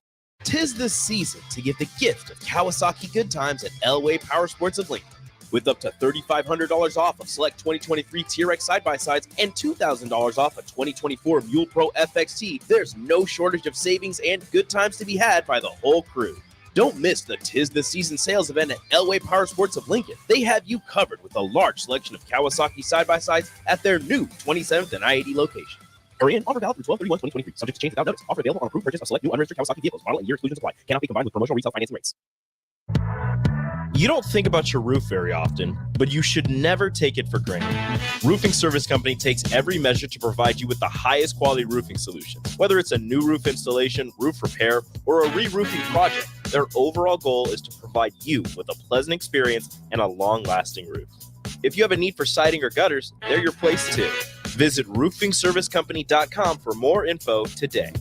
'Tis the season to give the gift of Kawasaki good times at Elway Power Sports of Lincoln. With up to $3,500 off of select 2023 TRX side-by-sides and $2,000 off a 2024 Mule Pro FXT, there's no shortage of savings and good times to be had by the whole crew. Don't miss the 'Tis the Season sales event at Elway Power Sports of Lincoln. They have you covered with a large selection of Kawasaki side-by-sides at their new 27th and I-80 location. Hurry in. Offer valid through 12/31/2023. Subject to change without notice. Offer available on approved purchase of select new unregistered Kawasaki vehicles. Model and year exclusions apply. Cannot be combined with promotional retail financing rates. You don't think about your roof very often, but you should never take it for granted. Roofing Service Company takes every measure to provide you with the highest quality roofing solution. Whether it's a new roof installation, roof repair, or a re-roofing project, their overall goal is to provide you with a pleasant experience and a long-lasting roof. If you have a need for siding or gutters, they're your place too. Visit roofingservicecompany.com for more info today.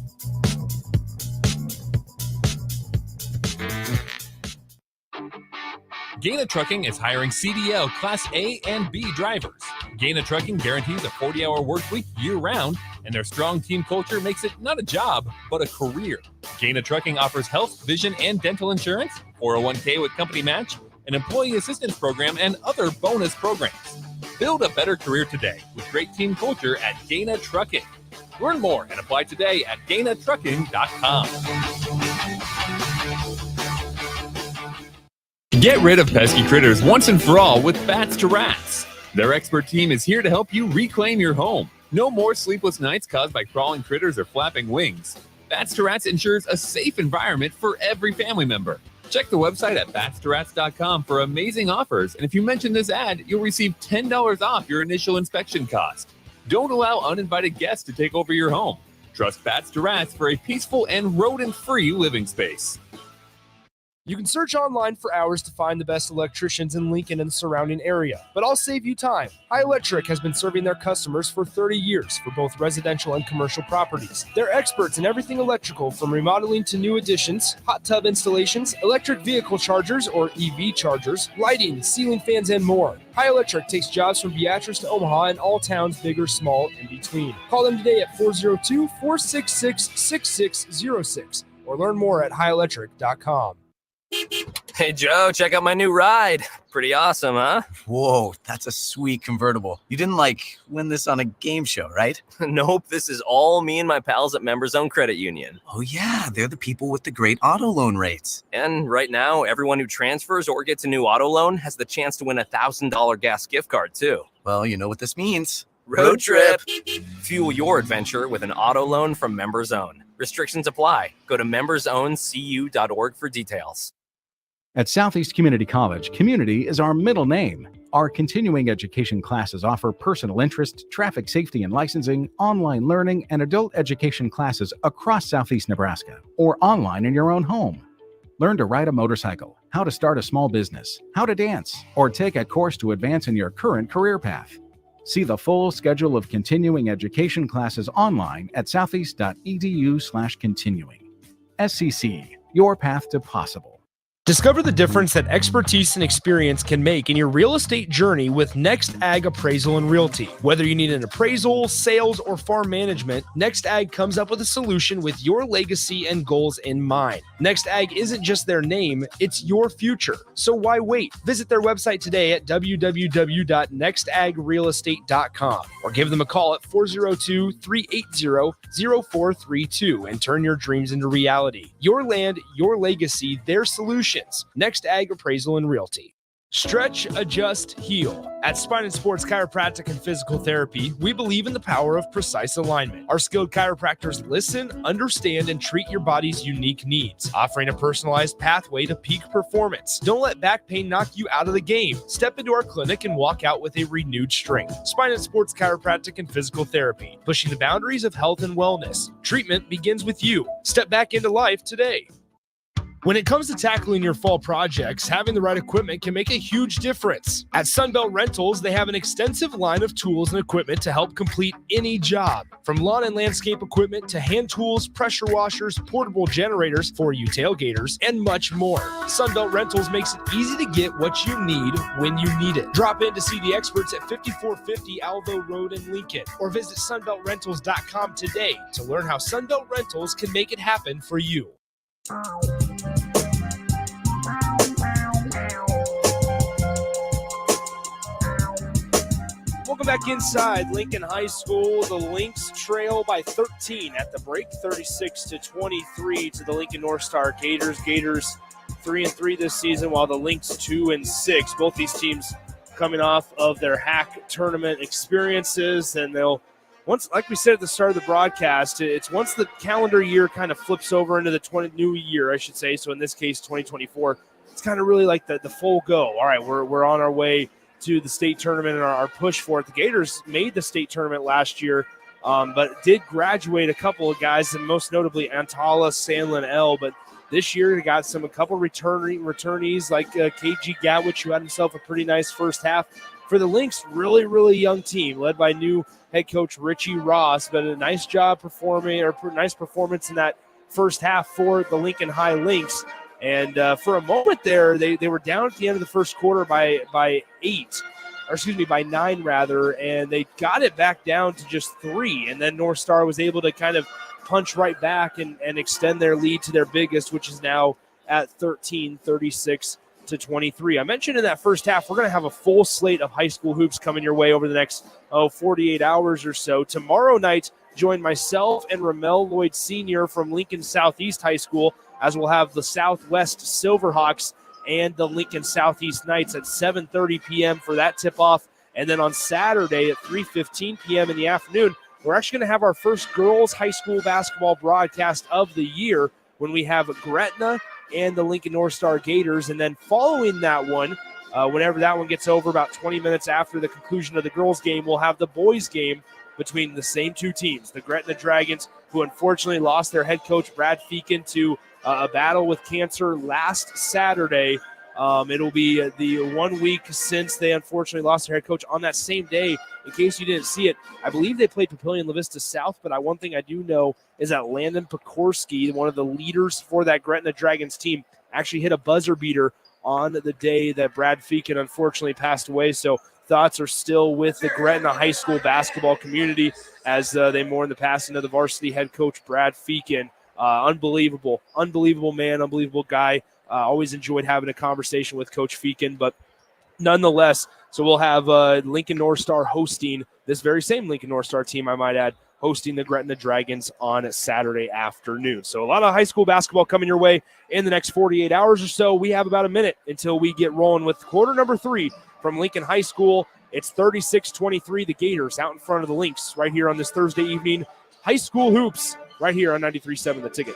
Gaina Trucking is hiring CDL Class A and B drivers. Gaina Trucking guarantees a 40-hour work week year-round, and their strong team culture makes it not a job, but a career. Gaina Trucking offers health, vision, and dental insurance, 401k with company match, an employee assistance program, and other bonus programs. Build a better career today with great team culture at Gaina Trucking. Learn more and apply today at GainaTrucking.com. Get rid of pesky critters once and for all with Bats to Rats. Their expert team is here to help you reclaim your home. No more sleepless nights caused by crawling critters or flapping wings. Bats to Rats ensures a safe environment for every family member. Check the website at batstoRats.com for amazing offers, and if you mention this ad, you'll receive $10 off your initial inspection cost. Don't allow uninvited guests to take over your home. Trust Bats to Rats for a peaceful and rodent-free living space. You can search online for hours to find the best electricians in Lincoln and the surrounding area, but I'll save you time. High Electric has been serving their customers for 30 years for both residential and commercial properties. They're experts in everything electrical, from remodeling to new additions, hot tub installations, electric vehicle chargers or EV chargers, lighting, ceiling fans, and more. High Electric takes jobs from Beatrice to Omaha and all towns, big or small, in between. Call them today at 402-466-6606 or learn more at highelectric.com. Hey, Joe, check out my new ride. Pretty awesome, huh? Whoa, that's a sweet convertible. You didn't, win this on a game show, right? Nope, this is all me and my pals at Members Own Credit Union. Oh, yeah, they're the people with the great auto loan rates. And right now, everyone who transfers or gets a new auto loan has the chance to win a $1,000 gas gift card, too. Well, you know what this means. Road trip! Fuel your adventure with an auto loan from Members Own. Restrictions apply. Go to membersowncu.org for details. At Southeast Community College, community is our middle name. Our continuing education classes offer personal interest, traffic safety and licensing, online learning, and adult education classes across Southeast Nebraska or online in your own home. Learn to ride a motorcycle, how to start a small business, how to dance, or take a course to advance in your current career path. See the full schedule of continuing education classes online at southeast.edu/continuing. SCC, your path to possible. Discover the difference that expertise and experience can make in your real estate journey with Next Ag Appraisal and Realty. Whether you need an appraisal, sales, or farm management, Next Ag comes up with a solution with your legacy and goals in mind. Next Ag isn't just their name, it's your future. So why wait? Visit their website today at www.nextagrealestate.com or give them a call at 402-380-0432 and turn your dreams into reality. Your land, your legacy, their solution. Next Ag Appraisal and Realty. Stretch, adjust, heal. At Spine and Sports Chiropractic and Physical Therapy, we believe in the power of precise alignment. Our skilled chiropractors listen, understand, and treat your body's unique needs, offering a personalized pathway to peak performance. Don't let back pain knock you out of the game. Step into our clinic and walk out with a renewed strength. Spine and Sports Chiropractic and Physical Therapy, pushing the boundaries of health and wellness. Treatment begins with you. Step back into life today. When it comes to tackling your fall projects, having the right equipment can make a huge difference. At Sunbelt Rentals, they have an extensive line of tools and equipment to help complete any job. From lawn and landscape equipment to hand tools, pressure washers, portable generators for you tailgaters, and much more. Sunbelt Rentals makes it easy to get what you need when you need it. Drop in to see the experts at 5450 Alvo Road in Lincoln, or visit sunbeltrentals.com today to learn how Sunbelt Rentals can make it happen for you. Welcome back inside Lincoln High School. The Lynx trail by 13 at the break, 36-23 to the Lincoln North Star Gators. Gators 3-3 this season, while the Lynx 2-6. Both these teams coming off of their HAC tournament experiences, and they'll, once, like we said at the start of the broadcast, it's once the calendar year kind of flips over into the new year, I should say. So in this case, 2024, it's kind of really like the full go. All right, we're on our way to the state tournament and our push for it. The Gators made the state tournament last year, but did graduate a couple of guys, and most notably Antala, Sandlin, L. But this year they got a couple returnees like KG Gatwich, who had himself a pretty nice first half. For the Lynx, really, really young team led by new head coach Richie Ross, but a nice job nice performance in that first half for the Lincoln High Lynx. And for a moment there, they were down at the end of the first quarter by 9 rather, and they got it back down to just 3. And then North Star was able to kind of punch right back and extend their lead to their biggest, which is now at 13, 36-23. I mentioned in that first half, we're going to have a full slate of high school hoops coming your way over the next 48 hours or so. Tomorrow night, join myself and Ramel Lloyd Sr. from Lincoln Southeast High School, as we'll have the Southwest Silverhawks and the Lincoln Southeast Knights at 7:30 p.m. for that tip-off. And then on Saturday at 3:15 p.m. in the afternoon, we're actually going to have our first girls high school basketball broadcast of the year when we have Gretna and the Lincoln North Star Gators. And then following that one, whenever that one gets over, about 20 minutes after the conclusion of the girls' game, we'll have the boys' game between the same two teams, the Gretna Dragons, who unfortunately lost their head coach Brad Feakin to a battle with cancer last Saturday. It'll be the 1 week since they unfortunately lost their head coach. On that same day, in case you didn't see it, I believe they played Papillion La Vista South, but one thing I do know is that Landon Pekorski, one of the leaders for that Gretna Dragons team, actually hit a buzzer beater on the day that Brad Feakin unfortunately passed away. So thoughts are still with the Gretna high school basketball community as they mourn the passing of the varsity head coach, Brad Feakin. Unbelievable man, unbelievable guy. Always enjoyed having a conversation with Coach Feakin, but nonetheless, so we'll have Lincoln North Star hosting this very same Lincoln North Star team, I might add, hosting the Gretna Dragons on Saturday afternoon. So a lot of high school basketball coming your way in the next 48 hours or so. We have about a minute until we get rolling with quarter number 3 from Lincoln High School. It's 36-23, the Gators out in front of the Lynx right here on this Thursday evening. High school hoops right here on 93.7 The Ticket.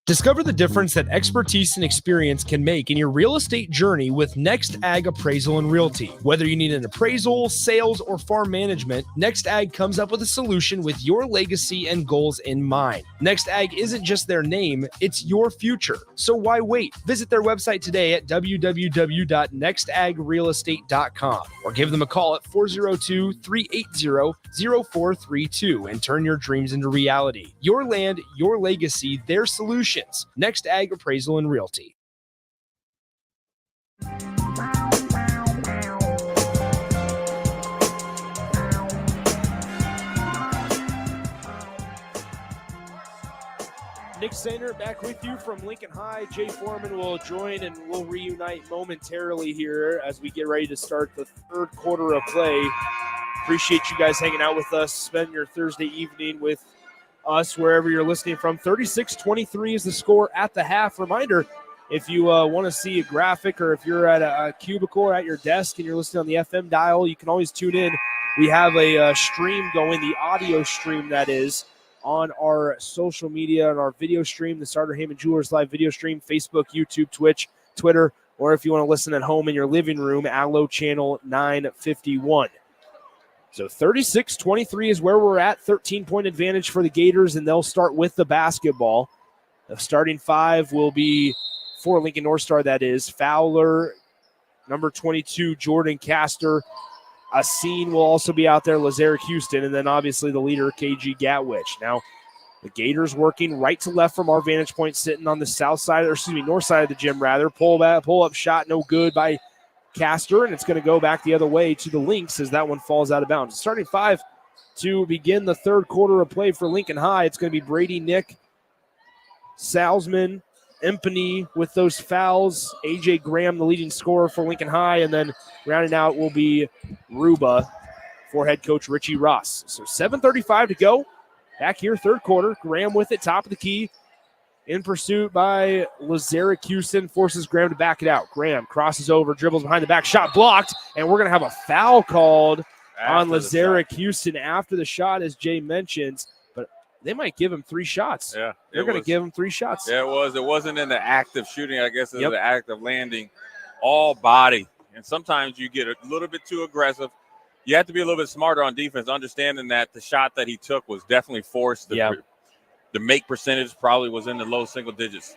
Discover the difference that expertise and experience can make in your real estate journey with Next Ag Appraisal and Realty. Whether you need an appraisal, sales, or farm management, Next Ag comes up with a solution with your legacy and goals in mind. Next Ag isn't just their name, it's your future. So why wait? Visit their website today at www.nextagrealestate.com or give them a call at 402-380-0432 and turn your dreams into reality. Your land, your legacy, their solution. Next Ag Appraisal and Realty. Nick Sainer back with you from Lincoln High. Jay Foreman will join and we'll reunite momentarily here as we get ready to start the third quarter of play. Appreciate you guys hanging out with us. Spend your Thursday evening with us wherever you're listening from. 36-23 is the score at the half. Reminder, if you want to see a graphic or if you're at a cubicle or at your desk and you're listening on the FM dial, you can always tune in. We have a stream going, the audio stream that is, on our social media and our video stream, the Starter Heyman Jewelers live video stream, Facebook, YouTube, Twitch, Twitter, or if you want to listen at home in your living room, Allo Channel 951. So 36-23 is where we're at. 13-point advantage for the Gators, and they'll start with the basketball. The starting five will be for Lincoln North Star, that is. Fowler, number 22, Jordan Castor. Asin will also be out there, Lazarick Houston, and then obviously the leader, KG Gatwich. Now, the Gators working right to left from our vantage point, sitting on the north side of the gym, rather. Pull up shot, no good by Castor, and it's going to go back the other way to the Lynx as that one falls out of bounds. Starting five to begin the third quarter of play for Lincoln High. It's going to be Brady Nick, Salzman, Empany with those fouls, A.J. Graham, the leading scorer for Lincoln High, and then rounding out will be Ruba for head coach Richie Ross. So 7:35 to go. Back here, third quarter. Graham with it, top of the key. In pursuit by Lazarick Houston, forces Graham to back it out. Graham crosses over, dribbles behind the back, shot blocked, and we're going to have a foul called on Lazarick Houston after the shot, as Jay mentions. But they might give him 3 shots. Yeah, they're going to give him 3 shots. Yeah, it was. It wasn't in the act of shooting. I guess it was the act of landing, all body. And sometimes you get a little bit too aggressive. You have to be a little bit smarter on defense, understanding that the shot that he took was definitely forced. The make percentage probably was in the low single digits.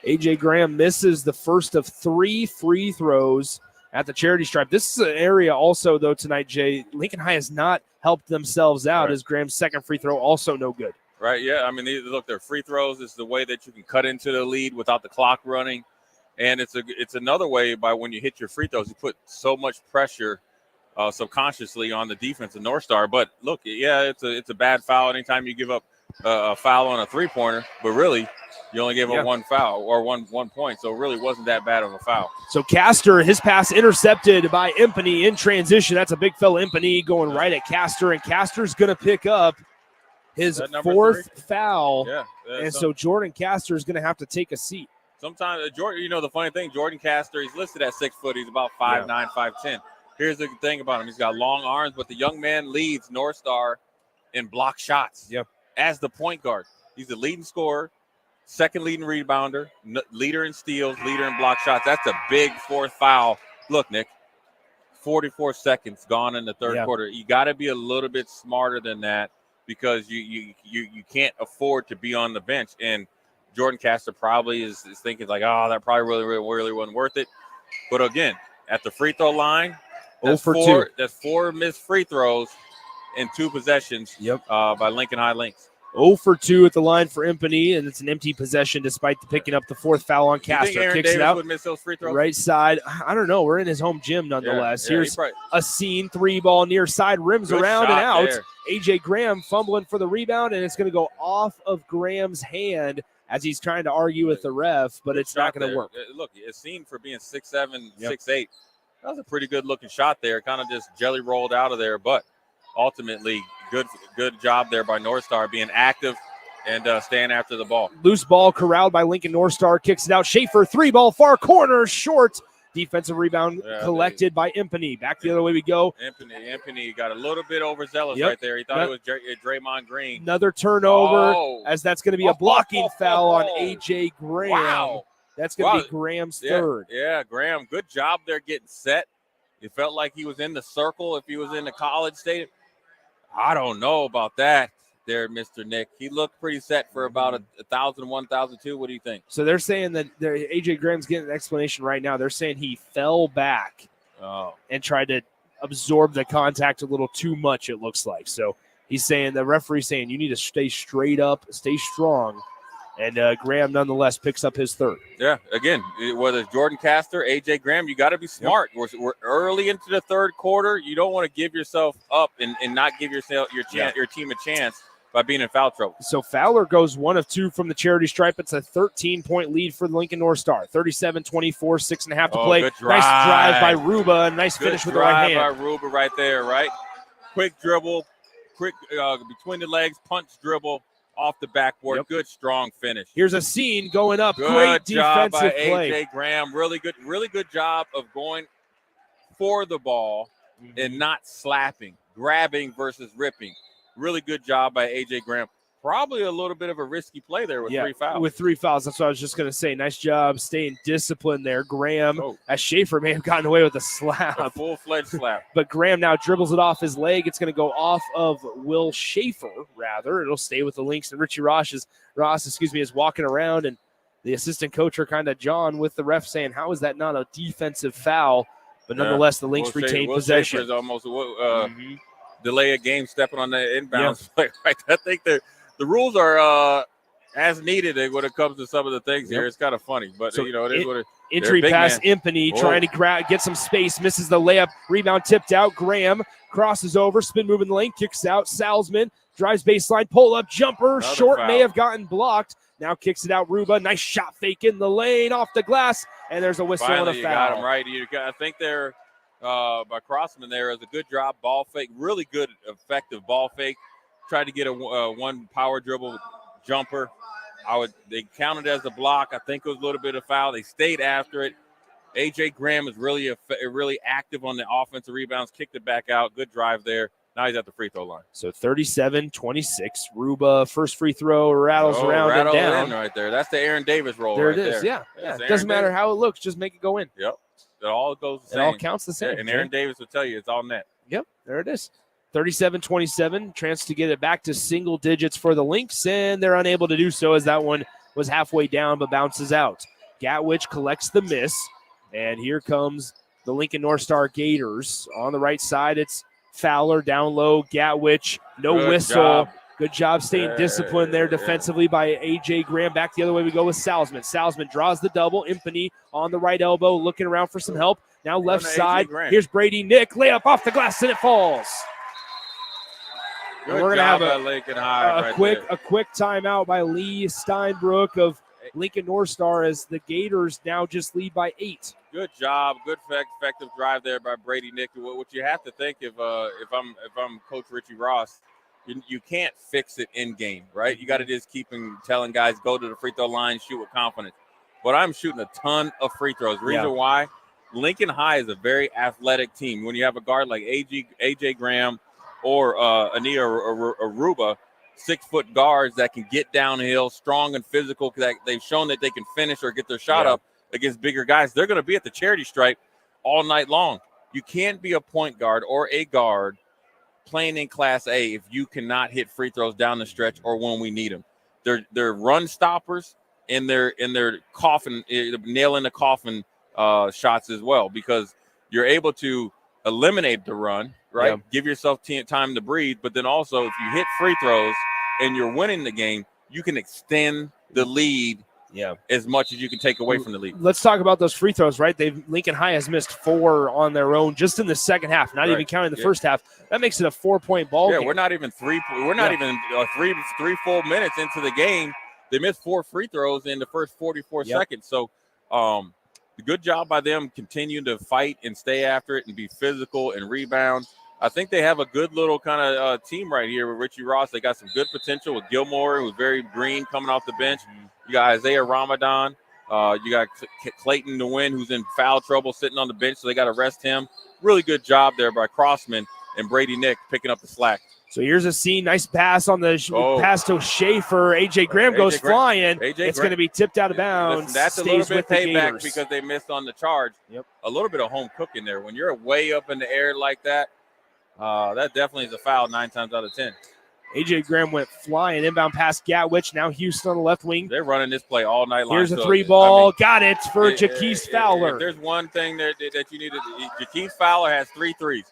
A.J. Graham misses the first of 3 free throws at the charity stripe. This is an area also, though, tonight, Jay. Lincoln High has not helped themselves out as Graham's second free throw also no good. Right, yeah. I mean, look, their free throws is the way that you can cut into the lead without the clock running. And it's another way by when you hit your free throws, you put so much pressure subconsciously on the defense of North Star. But, look, yeah, it's a bad foul anytime you give up a foul on a three-pointer, but really you only gave up 1 foul or one point, so it really wasn't that bad of a foul. So Castor, his pass intercepted by Empany in transition. That's a big fella, Empany, going right at Castor, and Castor's going to pick up his 4th foul. And so Jordan Castor is going to have to take a seat. Sometimes, Jordan, the funny thing, Jordan Castor, he's listed at 6 foot. He's about 5'9", 5'10". Here's the thing about him. He's got long arms, but the young man leads North Star in block shots. As the point guard. He's the leading scorer, second leading rebounder, leader in steals, leader in block shots. That's a big 4th foul. Look, Nick, 44 seconds gone in the third quarter. You got to be a little bit smarter than that because you can't afford to be on the bench. And Jordan Castor probably is thinking like, oh, that probably really wasn't worth it. But again, at the free throw line, 0 for 2. That's 4 missed free throws in 2 possessions by Lincoln High Lynx. 0 for 2 at the line for Impany, and it's an empty possession despite picking up the 4th foul on You think Castor. Aaron Kicks Davis it out. would miss those free throws? Right side. I don't know. We're in his home gym nonetheless. Yeah, Here's he probably- a scene, 3-ball near side, rims Good around and shot out. there. A.J. Graham fumbling for the rebound, and it's going to go off of Graham's hand as he's trying to argue with the ref, but it's not going to work. Look, it's seen for being 6'7", 6'8". That was a pretty good-looking shot there. Kind of just jelly rolled out of there, but ultimately good job there by North Star being active and staying after the ball. Loose ball corralled by Lincoln North Star, kicks it out. Schaefer, 3-ball, far corner, short. Defensive rebound collected by Impany. Back the other way we go. Impany got a little bit overzealous Yep. right there. He thought it was Draymond Green. Another turnover, Oh. as that's going to be a blocking foul on A.J. Graham. Wow. That's going to Wow. be Graham's Yeah, third. Yeah, Graham, good job there getting set. It felt like he was in the circle if he was in the College Stadium. I don't know about that there, Mr. Nick. He looked pretty set for about 1,000, 1,002. What do you think? So they're saying that A.J. Graham's getting an explanation right now. They're saying he fell back and tried to absorb the contact a little too much, it looks like. So he's saying, the referee's saying, you need to stay straight up, stay strong. And Graham nonetheless picks up his third. Yeah, again, whether it's Jordan Castor, A.J. Graham, you got to be smart. We're early into the third quarter. You don't want to give yourself up and not give your team a chance by being in foul trouble. So Fowler goes 1 of 2 from the charity stripe. It's a 13-point lead for the Lincoln North Star. 37-24, 6.5 to play. Good drive. Nice drive by Ruba. Nice finish with the right hand. Good drive by Ruba right there, right? Quick dribble, quick between the legs, punch dribble off the backboard. Good, strong finish. Here's a scene going up. Good Great job defensive by play. A.J. Graham. Really good job of going for the ball and not slapping, grabbing versus ripping. Really good job by A.J. Graham. Probably a little bit of a risky play there with 3 fouls. With 3 fouls. That's what I was just going to say. Nice job staying disciplined there. Graham, as Schaefer may have gotten away with a slap. A full-fledged slap. But Graham now dribbles it off his leg. It's going to go off of Will Schaefer, rather. It'll stay with the Lynx. And Richie Ross is walking around, and the assistant coach are kind of John with the ref saying, how is that not a defensive foul? But nonetheless, the Lynx retained possession. Schaefer is almost delay a game stepping on the inbounds play. Right? I think the rules are as needed when it comes to some of the things here. It's kind of funny, but So it is what it is. Entry pass, Impany trying to get some space, misses the layup, rebound tipped out. Graham crosses over, spin move in the lane, kicks out. Salzman drives baseline, pull up, jumper, Another short, foul. may have gotten blocked. Now kicks it out, Ruba. Nice shot fake in the lane, off the glass, and there's a whistle Finally, and a you foul. got him right. I think they're by Crossman there is a good job ball fake, really good effective ball fake. Tried to get a one power dribble jumper. They counted as a block. I think it was a little bit of foul. They stayed after it. A.J. Graham is really active on the offensive rebounds. Kicked it back out. Good drive there. Now he's at the free throw line. So 37-26. Ruba first free throw rattles around and down. In right there. That's the Aaron Davis roll. There right it is. there. Yeah. It doesn't matter how it looks. Just make it go in. Yep. It all goes the It same. all counts the same. And Aaron Davis will tell you it's all net. Yep, there it is. 37-27, chance to get it back to single digits for the Lynx, and they're unable to do so as that one was halfway down but bounces out. Gatwich collects the miss, and here comes the Lincoln North Star Gators. On the right side, it's Fowler down low, Gatwich, no Good whistle. job. Good job staying disciplined there defensively by A.J. Graham. Back the other way we go with Salzman. Salzman draws the double. Impany on the right elbow, looking around for some help. Now left A.J. side. Graham. Here's Brady Nick. Layup off the glass, and it falls. Good We're gonna job have by Lincoln High right there. a quick timeout by Lee Steinbrook of Lincoln North Star as the Gators now just lead by 8. Good job, good effective drive there by Brady Nick. What you have to think if I'm Coach Richie Ross, you can't fix it in game, right? You got to just keep telling guys go to the free throw line, shoot with confidence. But I'm shooting a ton of free throws. Reason why, Lincoln High is a very athletic team. When you have a guard like A.J. Graham or Anita Aruba, 6-foot guards that can get downhill, strong and physical, that they've shown that they can finish or get their shot up against bigger guys. They're going to be at the charity stripe all night long. You can't be a point guard or a guard playing in Class A if you cannot hit free throws down the stretch or when we need them. They're run stoppers, in their coffin, nailing the coffin shots as well, because you're able to eliminate the run, right? Yeah. Give yourself time to breathe, but then also if you hit free throws and you're winning the game, you can extend the lead as much as you can take away from the lead. Let's talk about those free throws, right? Lincoln High has missed 4 on their own just in the second half, not even counting the first half. That makes it a 4-point ball game. We're not even three full minutes into the game. They missed 4 free throws in the first 44 seconds. So good job by them continuing to fight and stay after it and be physical and rebound. I think they have a good little kind of team right here with Richie Ross. They got some good potential with Gilmore, who's very green, coming off the bench. You got Isaiah Ramadan. You got Clayton Nguyen, who's in foul trouble, sitting on the bench, so they got to rest him. Really good job there by Crossman and Brady Nick picking up the slack. So here's a scene. Nice pass on the pass to Schaefer. A.J. Graham goes flying. It's going to be tipped out of bounds. Listen, that's a little bit payback because they missed on the charge. A little bit of home cooking there. When you're way up in the air like that, that definitely is a foul 9 times out of 10. A.J. Graham went flying. Inbound pass, Gatwich. Now Houston on the left wing. They're running this play all night long. Here's a 3-ball. Got it for Jaquise Fowler. If there's one thing that you need to – Jaquise Fowler has 3 threes.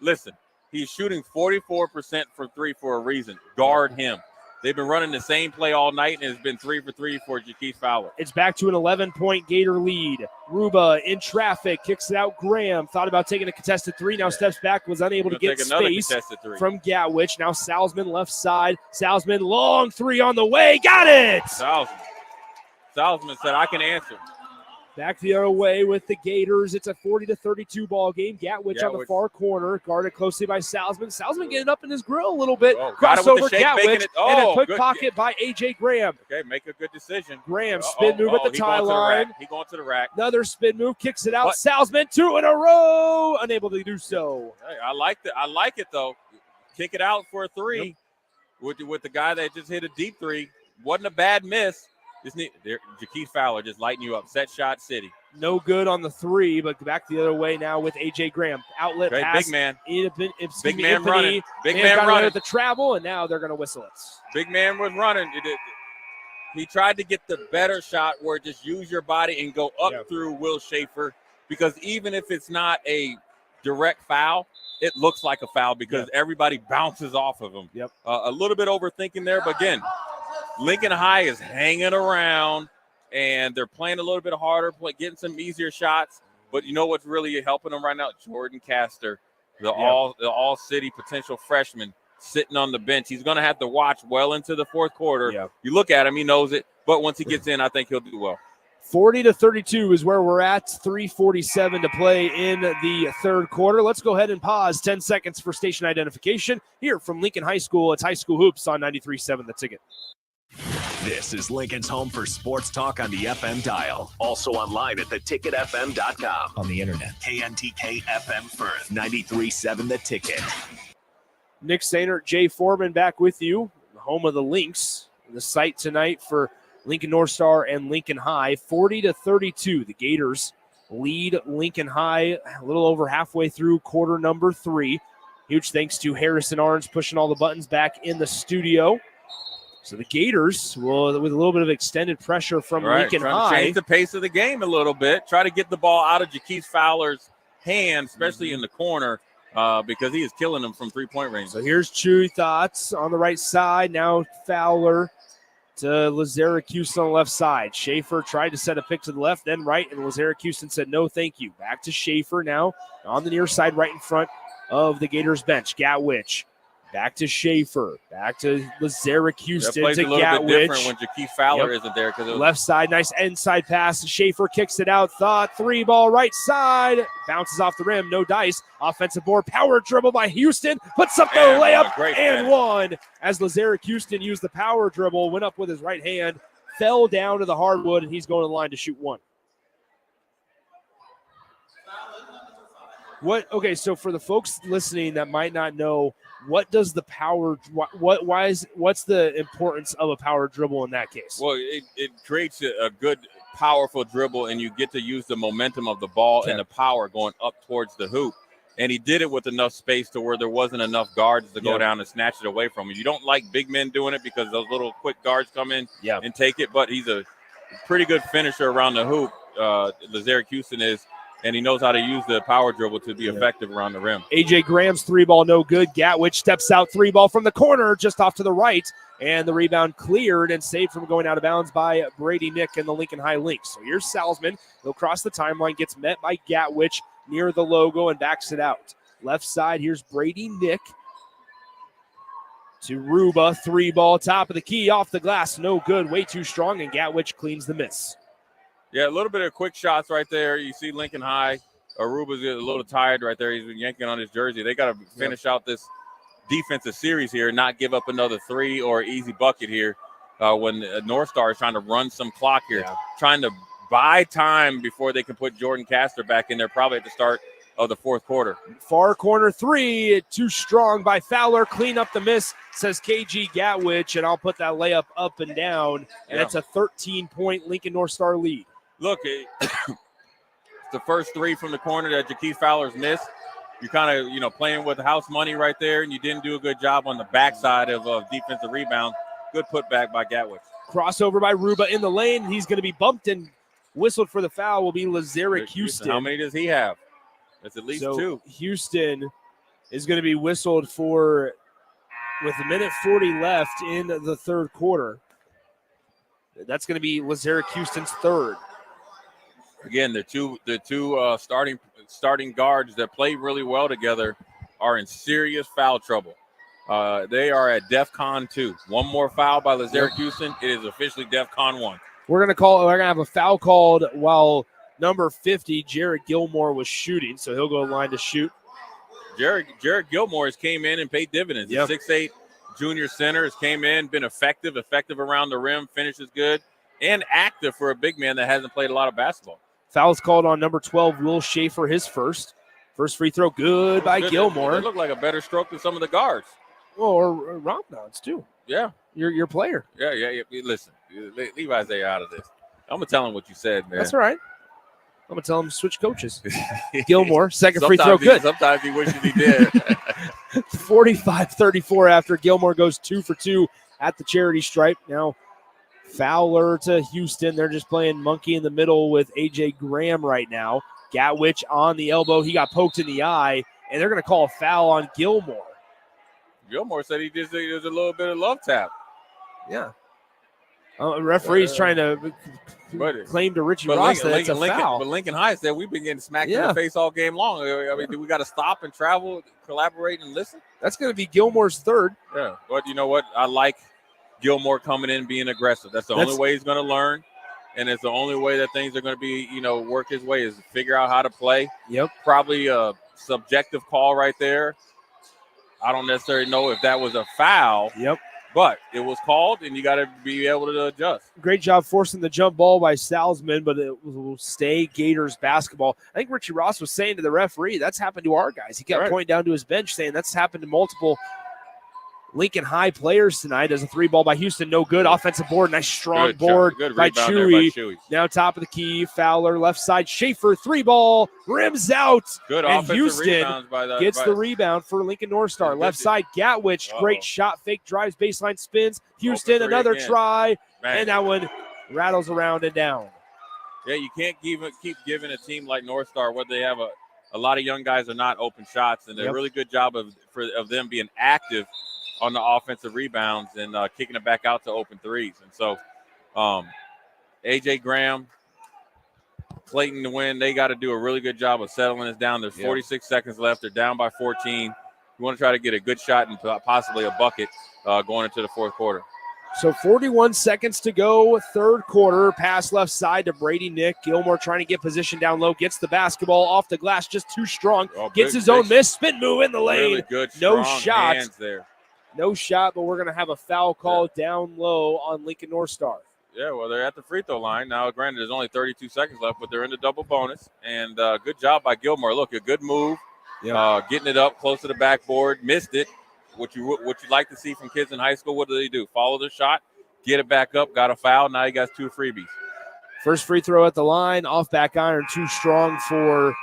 Listen, he's shooting 44% for 3 for a reason. Guard him. They've been running the same play all night, and it's been 3 for 3 for Jaquise Fowler. It's back to an 11-point Gator lead. Ruba in traffic, kicks it out. Graham thought about taking a contested 3. Now steps back, was unable to get space from Gatwich. Now Salzman left side. Salzman, long 3 on the way. Got it! Salzman said, I can answer. Back the other way with the Gators. It's a 40-32 ball game. Gatwich on the far corner, guarded closely by Salzman. Salzman getting up in his grill a little bit. Crossover Gatwich, and a quick pocket by A.J. Graham. Okay, make a good decision. Graham, spin move at the tie line. He going to the rack. Another spin move, kicks it out. Salzman, 2 in a row, unable to do so. Hey, I like it, though. Kick it out for a 3 with the guy that just hit a deep 3. Wasn't a bad miss. Jaquise Fowler just lighting you up. Set shot city. No good on the 3, but back the other way now with A.J. Graham. Outlet pass. Big man. Big man running. Big man running. The travel, and now they're going to whistle it. Big man was running. He tried to get the better shot where just use your body and go up through Will Schaefer, because even if it's not a direct foul, it looks like a foul because everybody bounces off of him. A little bit overthinking there, but again, Lincoln High is hanging around, and they're playing a little bit harder, getting some easier shots. But you know what's really helping them right now? Jordan Castor, the all-city potential freshman, sitting on the bench. He's going to have to watch well into the fourth quarter. You look at him, he knows it. But once he gets in, I think he'll do well. 40-32 is where we're at. 3:47 to play in the third quarter. Let's go ahead and pause 10 seconds for station identification. Here from Lincoln High School, it's High School Hoops on 93.7 The Ticket. This is Lincoln's home for sports talk on the FM dial. Also online at theticketfm.com. On the internet. KNTK FM Firth, 93.7 The Ticket. Nick Sainert, Jay Foreman back with you. The home of the Lynx. The site tonight for Lincoln North Star and Lincoln High. 40-32. The Gators lead Lincoln High a little over halfway through quarter number 3. Huge thanks to Harrison Arns pushing all the buttons back in the studio. So the Gators will, with a little bit of extended pressure from Lincoln High, to change the pace of the game a little bit. Try to get the ball out of Jaquise Fowler's hand, especially in the corner, because he is killing them from 3-point range. So here's Chewy Thoughts on the right side. Now Fowler to Lazarick Houston on the left side. Schaefer tried to set a pick to the left, then right, and Lazarick Houston said no thank you. Back to Schaefer now on the near side, right in front of the Gators bench. Gatwich. Back to Schaefer. Back to Lazarick Houston to Gatwich. That plays a little bit different when Jaquise Fowler isn't there. Left side, nice inside pass. Schaefer kicks it out. Thought 3-ball right side. Bounces off the rim. No dice. Offensive board. Power dribble by Houston. Puts up the layup and one. As Lazarick Houston used the power dribble, went up with his right hand, fell down to the hardwood, and he's going to the line to shoot 1. Okay, so for the folks listening that might not know, what does the power? What's the importance of a power dribble in that case? Well, it creates a good, powerful dribble, and you get to use the momentum of the ball and the power going up towards the hoop. And he did it with enough space to where there wasn't enough guards to go down and snatch it away from him. You don't like big men doing it because those little quick guards come in and take it, but he's a pretty good finisher around the hoop. Lazarick Houston is, and he knows how to use the power dribble to be effective around the rim. A.J. Graham's three ball, no good. Gatwich steps out, three ball from the corner, just off to the right. And the rebound cleared and saved from going out of bounds by Brady Nick and the Lincoln High Lynx. So here's Salzman. He'll cross the timeline, gets met by Gatwich near the logo and backs it out. Left side, here's Brady Nick to Ruba. Three ball, top of the key, off the glass. No good, way too strong, and Gatwich cleans the miss. Yeah, a little bit of quick shots right there. You see Lincoln High. Aruba's a little tired right there. He's been yanking on his jersey. They got to finish out this defensive series here, not give up another three or easy bucket here when North Star is trying to run some clock here, trying to buy time before they can put Jordan Castor back in there probably at the start of the fourth quarter. Far corner three, too strong by Fowler. Clean up the miss, says KG Gatwich, and I'll put that layup up and down, and it's a 13-point Lincoln North Star lead. Look, it's the first three from the corner that Jakeith Fowler's missed. You're kind of, playing with house money right there, and you didn't do a good job on the backside of defensive rebound. Good putback by Gatwich. Crossover by Ruba in the lane. He's going to be bumped and whistled for the foul. Will be Lazarick Houston. How many does he have? That's at least two. Houston is going to be whistled for with a minute 40 left in the third quarter. That's going to be Lazarick Houston's third. Again, the two starting guards that play really well together are in serious foul trouble. They are at DEFCON 2. One more foul by Lazarick Houston. It is officially DEFCON 1. We're gonna have a foul called while number 50, Jared Gilmore, was shooting, so he'll go to the line to shoot. Jared Gilmore has came in and paid dividends. The 6'8" junior center has came in, been effective around the rim, finishes good, and active for a big man that hasn't played a lot of basketball. Foul's called on number 12, Will Schaefer, his first. First free throw, good by Gilmore. It looked like a better stroke than some of the guards. Well, or Romnod's too. Yeah. Your player. Yeah. Listen, leave Isaiah out of this. I'm going to tell him what you said, man. That's all right. I'm going to tell him switch coaches. Gilmore, second free throw, good. Sometimes he wishes he did. 45-34 after Gilmore goes 2 for 2 at the charity stripe. Now Fowler to Houston. They're just playing monkey in the middle with A.J. Graham right now. Gatwich on the elbow. He got poked in the eye, and they're going to call a foul on Gilmore. Gilmore said he just there's a little bit of love tap. Yeah. Referee's trying to claim to Richie Ross that it's a foul. But Lincoln High said we've been getting smacked in the face all game long. I mean, do we got to stop and travel, collaborate, and listen? That's going to be Gilmore's third. Yeah, but you know what? I like Gilmore coming in being aggressive. That's the only way he's going to learn, and it's the only way that things are going to be, work his way is to figure out how to play. Yep. Probably a subjective call right there. I don't necessarily know if that was a foul. Yep. But it was called, and you got to be able to adjust. Great job forcing the jump ball by Salzman, but it will stay Gators basketball. I think Richie Ross was saying to the referee, that's happened to our guys. He kept pointing down to his bench saying that's happened to multiple Lincoln High players tonight. As a three ball by Houston, no good. Offensive board, nice strong board by Chewy. Now top of the key, Fowler, left side, Schaefer, three ball, rims out. Good and offensive Houston rebounds gets the rebound for Lincoln North Star. Left side, Gatwich, great shot, fake drives, baseline spins. Houston, another try, and that one rattles around and down. Yeah, you can't keep giving a team like North Star what they have a lot of young guys are not open shots, and they're a really good job of them being active on the offensive rebounds and kicking it back out to open threes. And so A.J. Graham, Clayton to win, they got to do a really good job of settling this down. There's 46 seconds left. They're down by 14. You want to try to get a good shot and possibly a bucket going into the fourth quarter. So 41 seconds to go, third quarter. Pass left side to Brady Nick. Gilmore trying to get position down low. Gets the basketball off the glass, just too strong. Gets his own miss. Spin move in the lane. Really good, no strong shot. hands there. No shot, but we're going to have a foul call down low on Lincoln North Star. Yeah, well, they're at the free throw line. Now, granted, there's only 32 seconds left, but they're in the double bonus. And good job by Gilmore. Look, a good move. Getting it up close to the backboard. Missed it. What you like to see from kids in high school, what do? Follow the shot, get it back up, got a foul. Now you got 2 freebies. First free throw at the line. Off back iron, too strong for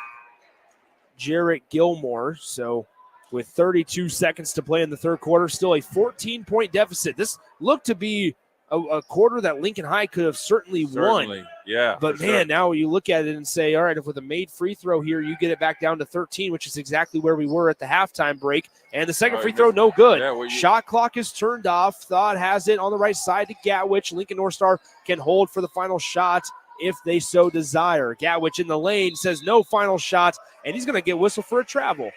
Jarrett Gilmore. So with 32 seconds to play in the third quarter, still a 14-point deficit. This looked to be a quarter that Lincoln High could have certainly won. Yeah. But for man, sure. now you look at it and say, all right, if with a made free throw here, you get it back down to 13, which is exactly where we were at the halftime break. And the second Oh, free you throw, missed- no good. Yeah, well, you- Shot clock is turned off. Thought has it on the right side to Gatwich. Lincoln North Star can hold for the final shot if they so desire. Gatwich in the lane says no final shot, and he's going to get whistled for a travel.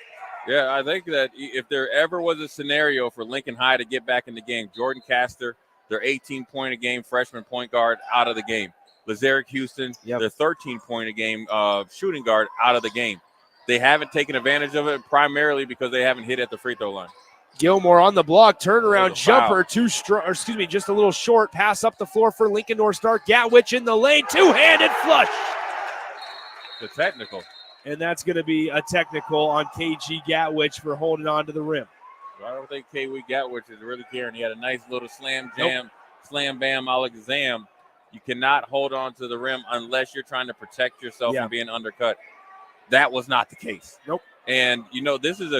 Yeah, I think that if there ever was a scenario for Lincoln High to get back in the game, Jordan Castor, their 18-point-a-game freshman point guard, out of the game. Lazarick Houston, their 13-point-a-game shooting guard, out of the game. They haven't taken advantage of it primarily because they haven't hit at the free throw line. Gilmore on the block, turnaround There's a foul. jumper, just a little short. Pass up the floor for Lincoln North Star. Gatwich in the lane, two-handed flush. The technical. And that's going to be a technical on KG Gatwich for holding on to the rim. I don't think K.W. Gatwich is really caring. He had a nice little slam jam, slam bam, alakazam. You cannot hold on to the rim unless you're trying to protect yourself from being undercut. That was not the case. Nope. And this is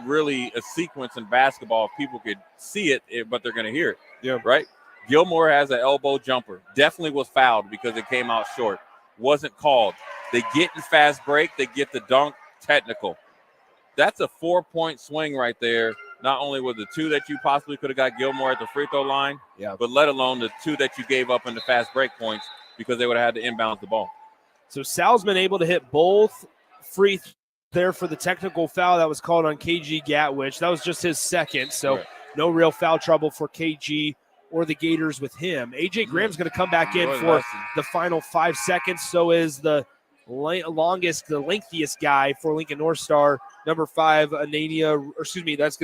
really a sequence in basketball. People could see it, but they're going to hear it. Yeah. Right. Gilmore has an elbow jumper. Definitely was fouled because it came out short. Wasn't called. They get in fast break. They get the dunk, technical. That's a 4-point swing right there. Not only with the two that you possibly could have got Gilmore at the free throw line, but let alone the two that you gave up in the fast break points because they would have had to inbound the ball. So Salzman able to hit both free there for the technical foul that was called on KG Gatwich. That was just his second, so no real foul trouble for KG or the Gators with him. A.J. Graham's going to come back in for the final 5 seconds. So is the lengthiest guy for Lincoln North Star, number 5, that's going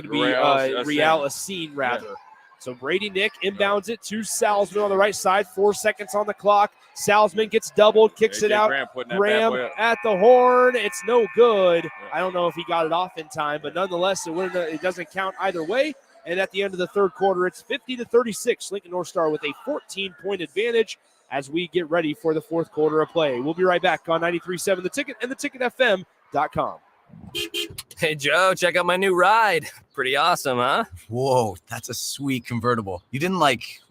to be Real Asin, rather. Yeah. So Brady Nick inbounds it to Salzman on the right side. 4 seconds on the clock. Salzman gets doubled, kicks it out. Graham at the horn. It's no good. I don't know if he got it off in time, but nonetheless, it doesn't count either way. And at the end of the third quarter, it's 50-36. Lincoln North Star with a 14-point advantage as we get ready for the fourth quarter of play. We'll be right back on 93.7 The Ticket and theticketfm.com. Hey, Joe, check out my new ride. Pretty awesome, huh? Whoa, that's a sweet convertible. You didn't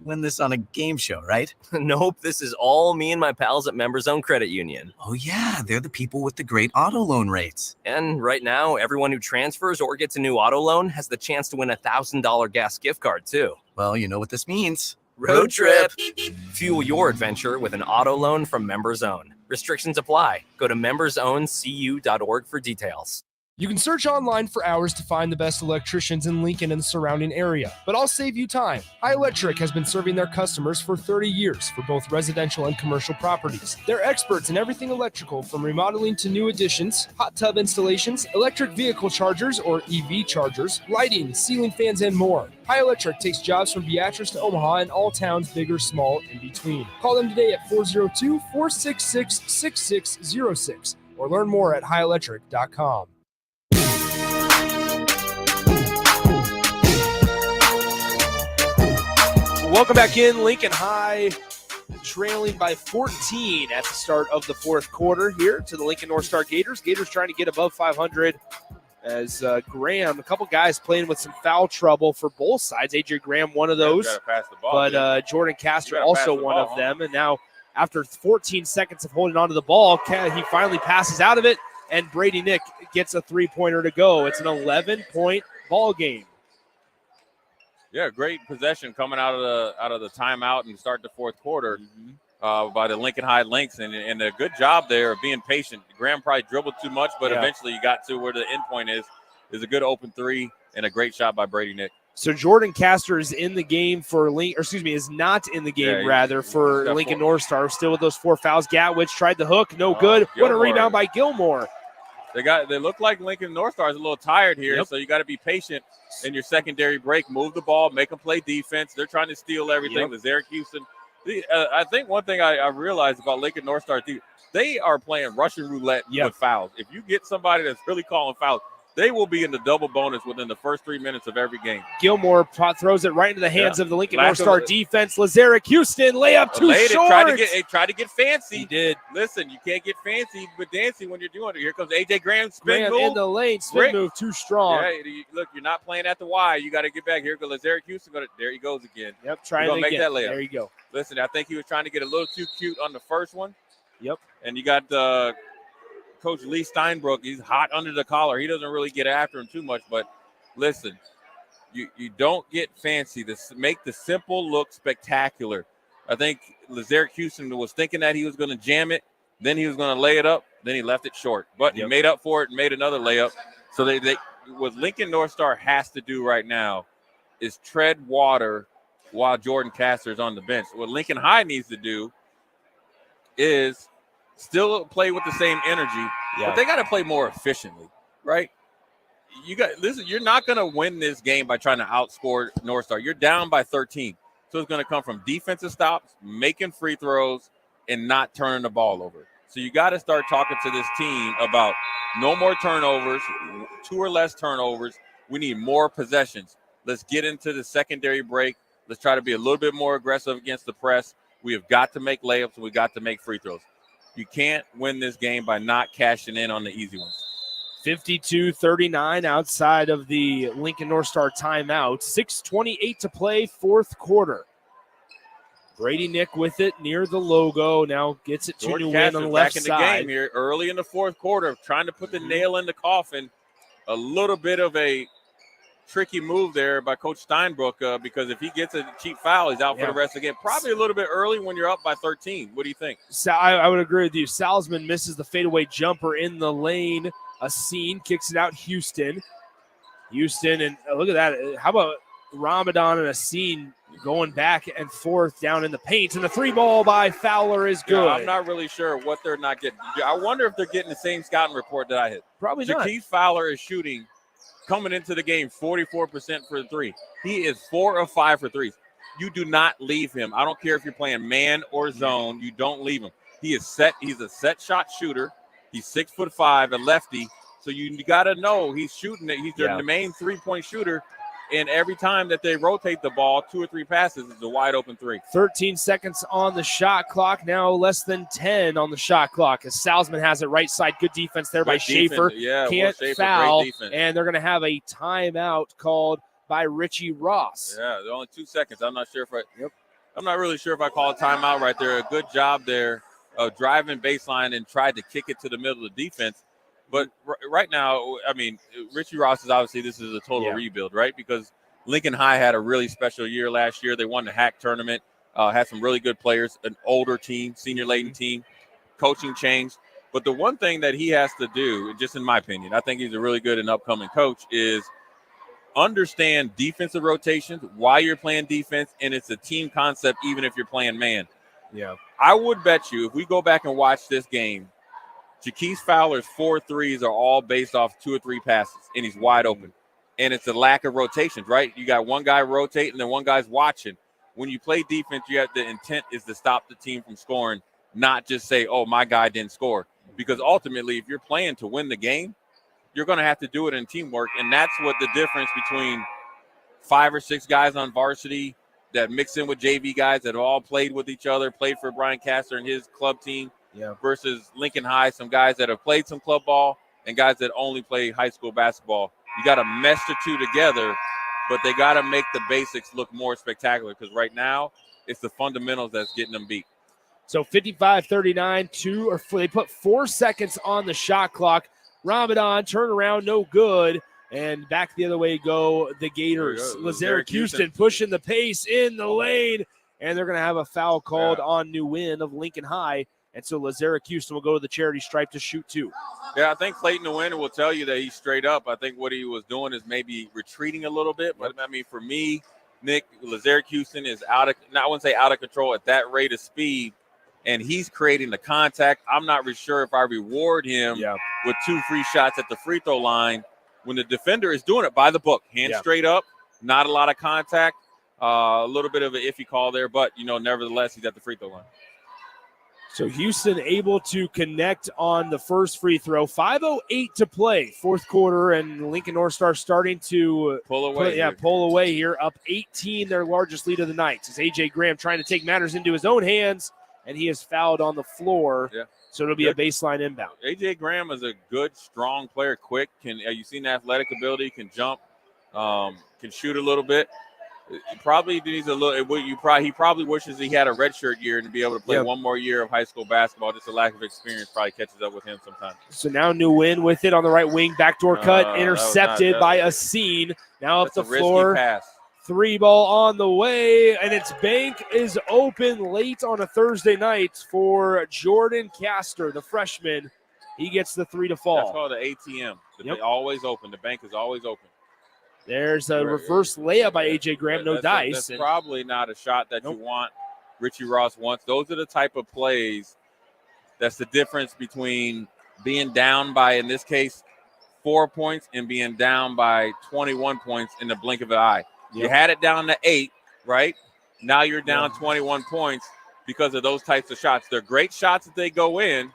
win this on a game show, right? Nope, this is all me and my pals at Members Own Credit Union. Oh yeah, they're the people with the great auto loan rates. And right now, everyone who transfers or gets a new auto loan has the chance to win a $1,000 gas gift card, too. Well, you know what this means. Road trip. Fuel your adventure with an auto loan from Members Own. Restrictions apply. Go to membersowncu.org for details. You can search online for hours to find the best electricians in Lincoln and the surrounding area, but I'll save you time. High Electric has been serving their customers for 30 years for both residential and commercial properties. They're experts in everything electrical, from remodeling to new additions, hot tub installations, electric vehicle chargers or EV chargers, lighting, ceiling fans, and more. High Electric takes jobs from Beatrice to Omaha and all towns, big or small, in between. Call them today at 402-466-6606 or learn more at highelectric.com. Welcome back in. Lincoln High trailing by 14 at the start of the fourth quarter here to the Lincoln North Star Gators. Gators trying to get above 500 as Graham, a couple guys playing with some foul trouble for both sides. A.J. Graham, one of those, but Jordan Castor also one of them. And now after 14 seconds of holding on to the ball, he finally passes out of it, and Brady Nick gets a three-pointer to go. It's an 11-point ball game. Yeah, great possession coming out of the timeout and start the fourth quarter by the Lincoln High Lynx, and a good job there of being patient. Graham probably dribbled too much, but eventually you got to where the end point is a good open three and a great shot by Brady Nick. So Jordan Castor is in the game for is not in the game for Lincoln North Star. Still with those 4 fouls. Gatwich tried the hook, no good. What a rebound by Gilmore. They look like Lincoln North Star is a little tired here, so you got to be patient in your secondary break. Move the ball, make them play defense. They're trying to steal everything. Lazarick Houston. I think one thing I realized about Lincoln North Star, they are playing Russian roulette with fouls. If you get somebody that's really calling fouls, They will be in the double bonus within the first 3 minutes of every game. Gilmore throws it right into the hands of the Lincoln Lack North Star of- defense. Lazarick Houston, layup too short. Tried to get fancy. He did. Listen, you can't get fancy with dancing when you're doing it. Here comes A.J. Graham, spin Graham move. in the lane, spin move too strong. Yeah, look, you're not playing at the Y. You got to get back. Here goes Lazarick Houston. There he goes again. Yep, trying to to make get that layup. There you go. Listen, I think he was trying to get a little too cute on the first one. Yep. And you got Coach Lee Steinbrook. He's hot under the collar. He doesn't really get after him too much. But listen, you don't get fancy. Make the simple look spectacular. I think Lazarick Houston was thinking that he was going to jam it. Then he was going to lay it up. Then he left it short. But he made up for it and made another layup. So they what Lincoln North Star has to do right now is tread water while Jordan Castor's on the bench. What Lincoln High needs to do is still play with the same energy, but they got to play more efficiently, right? You're not going to win this game by trying to outscore North Star. You're down by 13. So it's going to come from defensive stops, making free throws, and not turning the ball over. So you got to start talking to this team about no more turnovers, 2 or less turnovers. We need more possessions. Let's get into the secondary break. Let's try to be a little bit more aggressive against the press. We have got to make layups, and we got to make free throws. You can't win this game by not cashing in on the easy ones. 52-39 outside of the Lincoln North Star timeout. 6:28 to play, fourth quarter. Brady Nick with it near the logo. Now gets it to Jordan New Win on the left back in side. the game here early in the fourth quarter, trying to put the nail in the coffin. A little bit of a tricky move there by Coach Steinbrook because if he gets a cheap foul, he's out for the rest of the game. Probably a little bit early when you're up by 13. What do you think? I would agree with you. Salzman misses the fadeaway jumper in the lane. Asin kicks it out. Houston, and look at that. How about Ramadan and Asin going back and forth down in the paint, and the 3-ball by Fowler is good. Yeah, I'm not really sure what they're not getting. I wonder if they're getting the same scouting report that I hit. Probably not. Jakeith Fowler is shooting, coming into the game, 44% for 3. He is 4 of 5 for 3s. You do not leave him. I don't care if you're playing man or zone. You don't leave him. He is set. He's a set shot shooter. He's 6'5", a lefty. So you got to know he's shooting it. He's the main 3-point shooter. And every time that they rotate the ball, 2 or 3 passes is a wide open 3. 13 seconds on the shot clock. Now less than 10 on the shot clock as Salzman has it right side. Good defense there by Schaefer. Can't foul. And they're going to have a timeout called by Richie Ross. Yeah, only 2 seconds. I'm not really sure if I call a timeout right there. A good job there of driving baseline and tried to kick it to the middle of the defense. But right now, I mean, Richie Ross is obviously this is a total rebuild, right? Because Lincoln High had a really special year last year. They won the HAC tournament, had some really good players, an older team, senior laden team, coaching changed. But the one thing that he has to do, just in my opinion, I think he's a really good and upcoming coach, is understand defensive rotations, why you're playing defense, and it's a team concept even if you're playing man. Yeah. I would bet you if we go back and watch this game, Jakeith Fowler's 4 threes are all based off 2 or 3 passes, and he's wide open. And it's a lack of rotations, right? You got one guy rotating, and then one guy's watching. When you play defense, you have the intent is to stop the team from scoring, not just say, oh, my guy didn't score. Because ultimately, if you're playing to win the game, you're going to have to do it in teamwork. And that's what the difference between 5 or 6 guys on varsity that mix in with JV guys that all played with each other, played for Brian Castor and his club team, versus Lincoln High, some guys that have played some club ball and guys that only play high school basketball. You got to mesh the two together, but they got to make the basics look more spectacular because right now it's the fundamentals that's getting them beat. So 55-39, they put 4 seconds on the shot clock. Ramadan, turnaround, no good. And back the other way go the Gators. Lazarick Houston pushing the pace in the lane, and they're going to have a foul called on New Win of Lincoln High. And so Lazarick Houston will go to the charity stripe to shoot 2. Yeah, I think Clayton Nguyen will tell you that he's straight up. I think what he was doing is maybe retreating a little bit. But, I mean, for me, Nick, Lazarick Houston is I wouldn't say out of control at that rate of speed, and he's creating the contact. I'm not really sure if I reward him with 2 free shots at the free throw line when the defender is doing it by the book. Hand straight up, not a lot of contact, a little bit of an iffy call there, but, nevertheless, he's at the free throw line. So Houston able to connect on the first free throw. 5:08 to play, fourth quarter, and Lincoln North Star starting to pull away. Pull away here, up 18, their largest lead of the night. As A.J. Graham trying to take matters into his own hands, and he is fouled on the floor. Yeah. So it'll be a baseline inbound. A.J. Graham is a good, strong player, quick. You seen the athletic ability, can jump, can shoot a little bit. He probably needs a little. He probably wishes he had a redshirt year to be able to play one more year of high school basketball. Just a lack of experience probably catches up with him sometimes. So now Nguyen with it on the right wing, backdoor cut, intercepted by Asin. Now up the floor. Pass. 3 ball on the way, and its bank is open late on a Thursday night for Jordan Castor, the freshman. He gets the 3 to fall. That's called the ATM. They're always open. The bank is always open. There's a reverse layup by A.J. Graham, no dice. That's probably not a shot that you want Richie Ross wants. Those are the type of plays that's the difference between being down by, in this case, 4 points and being down by 21 points in the blink of an eye. You had it down to 8, right? Now you're down 21 points because of those types of shots. They're great shots if they go in,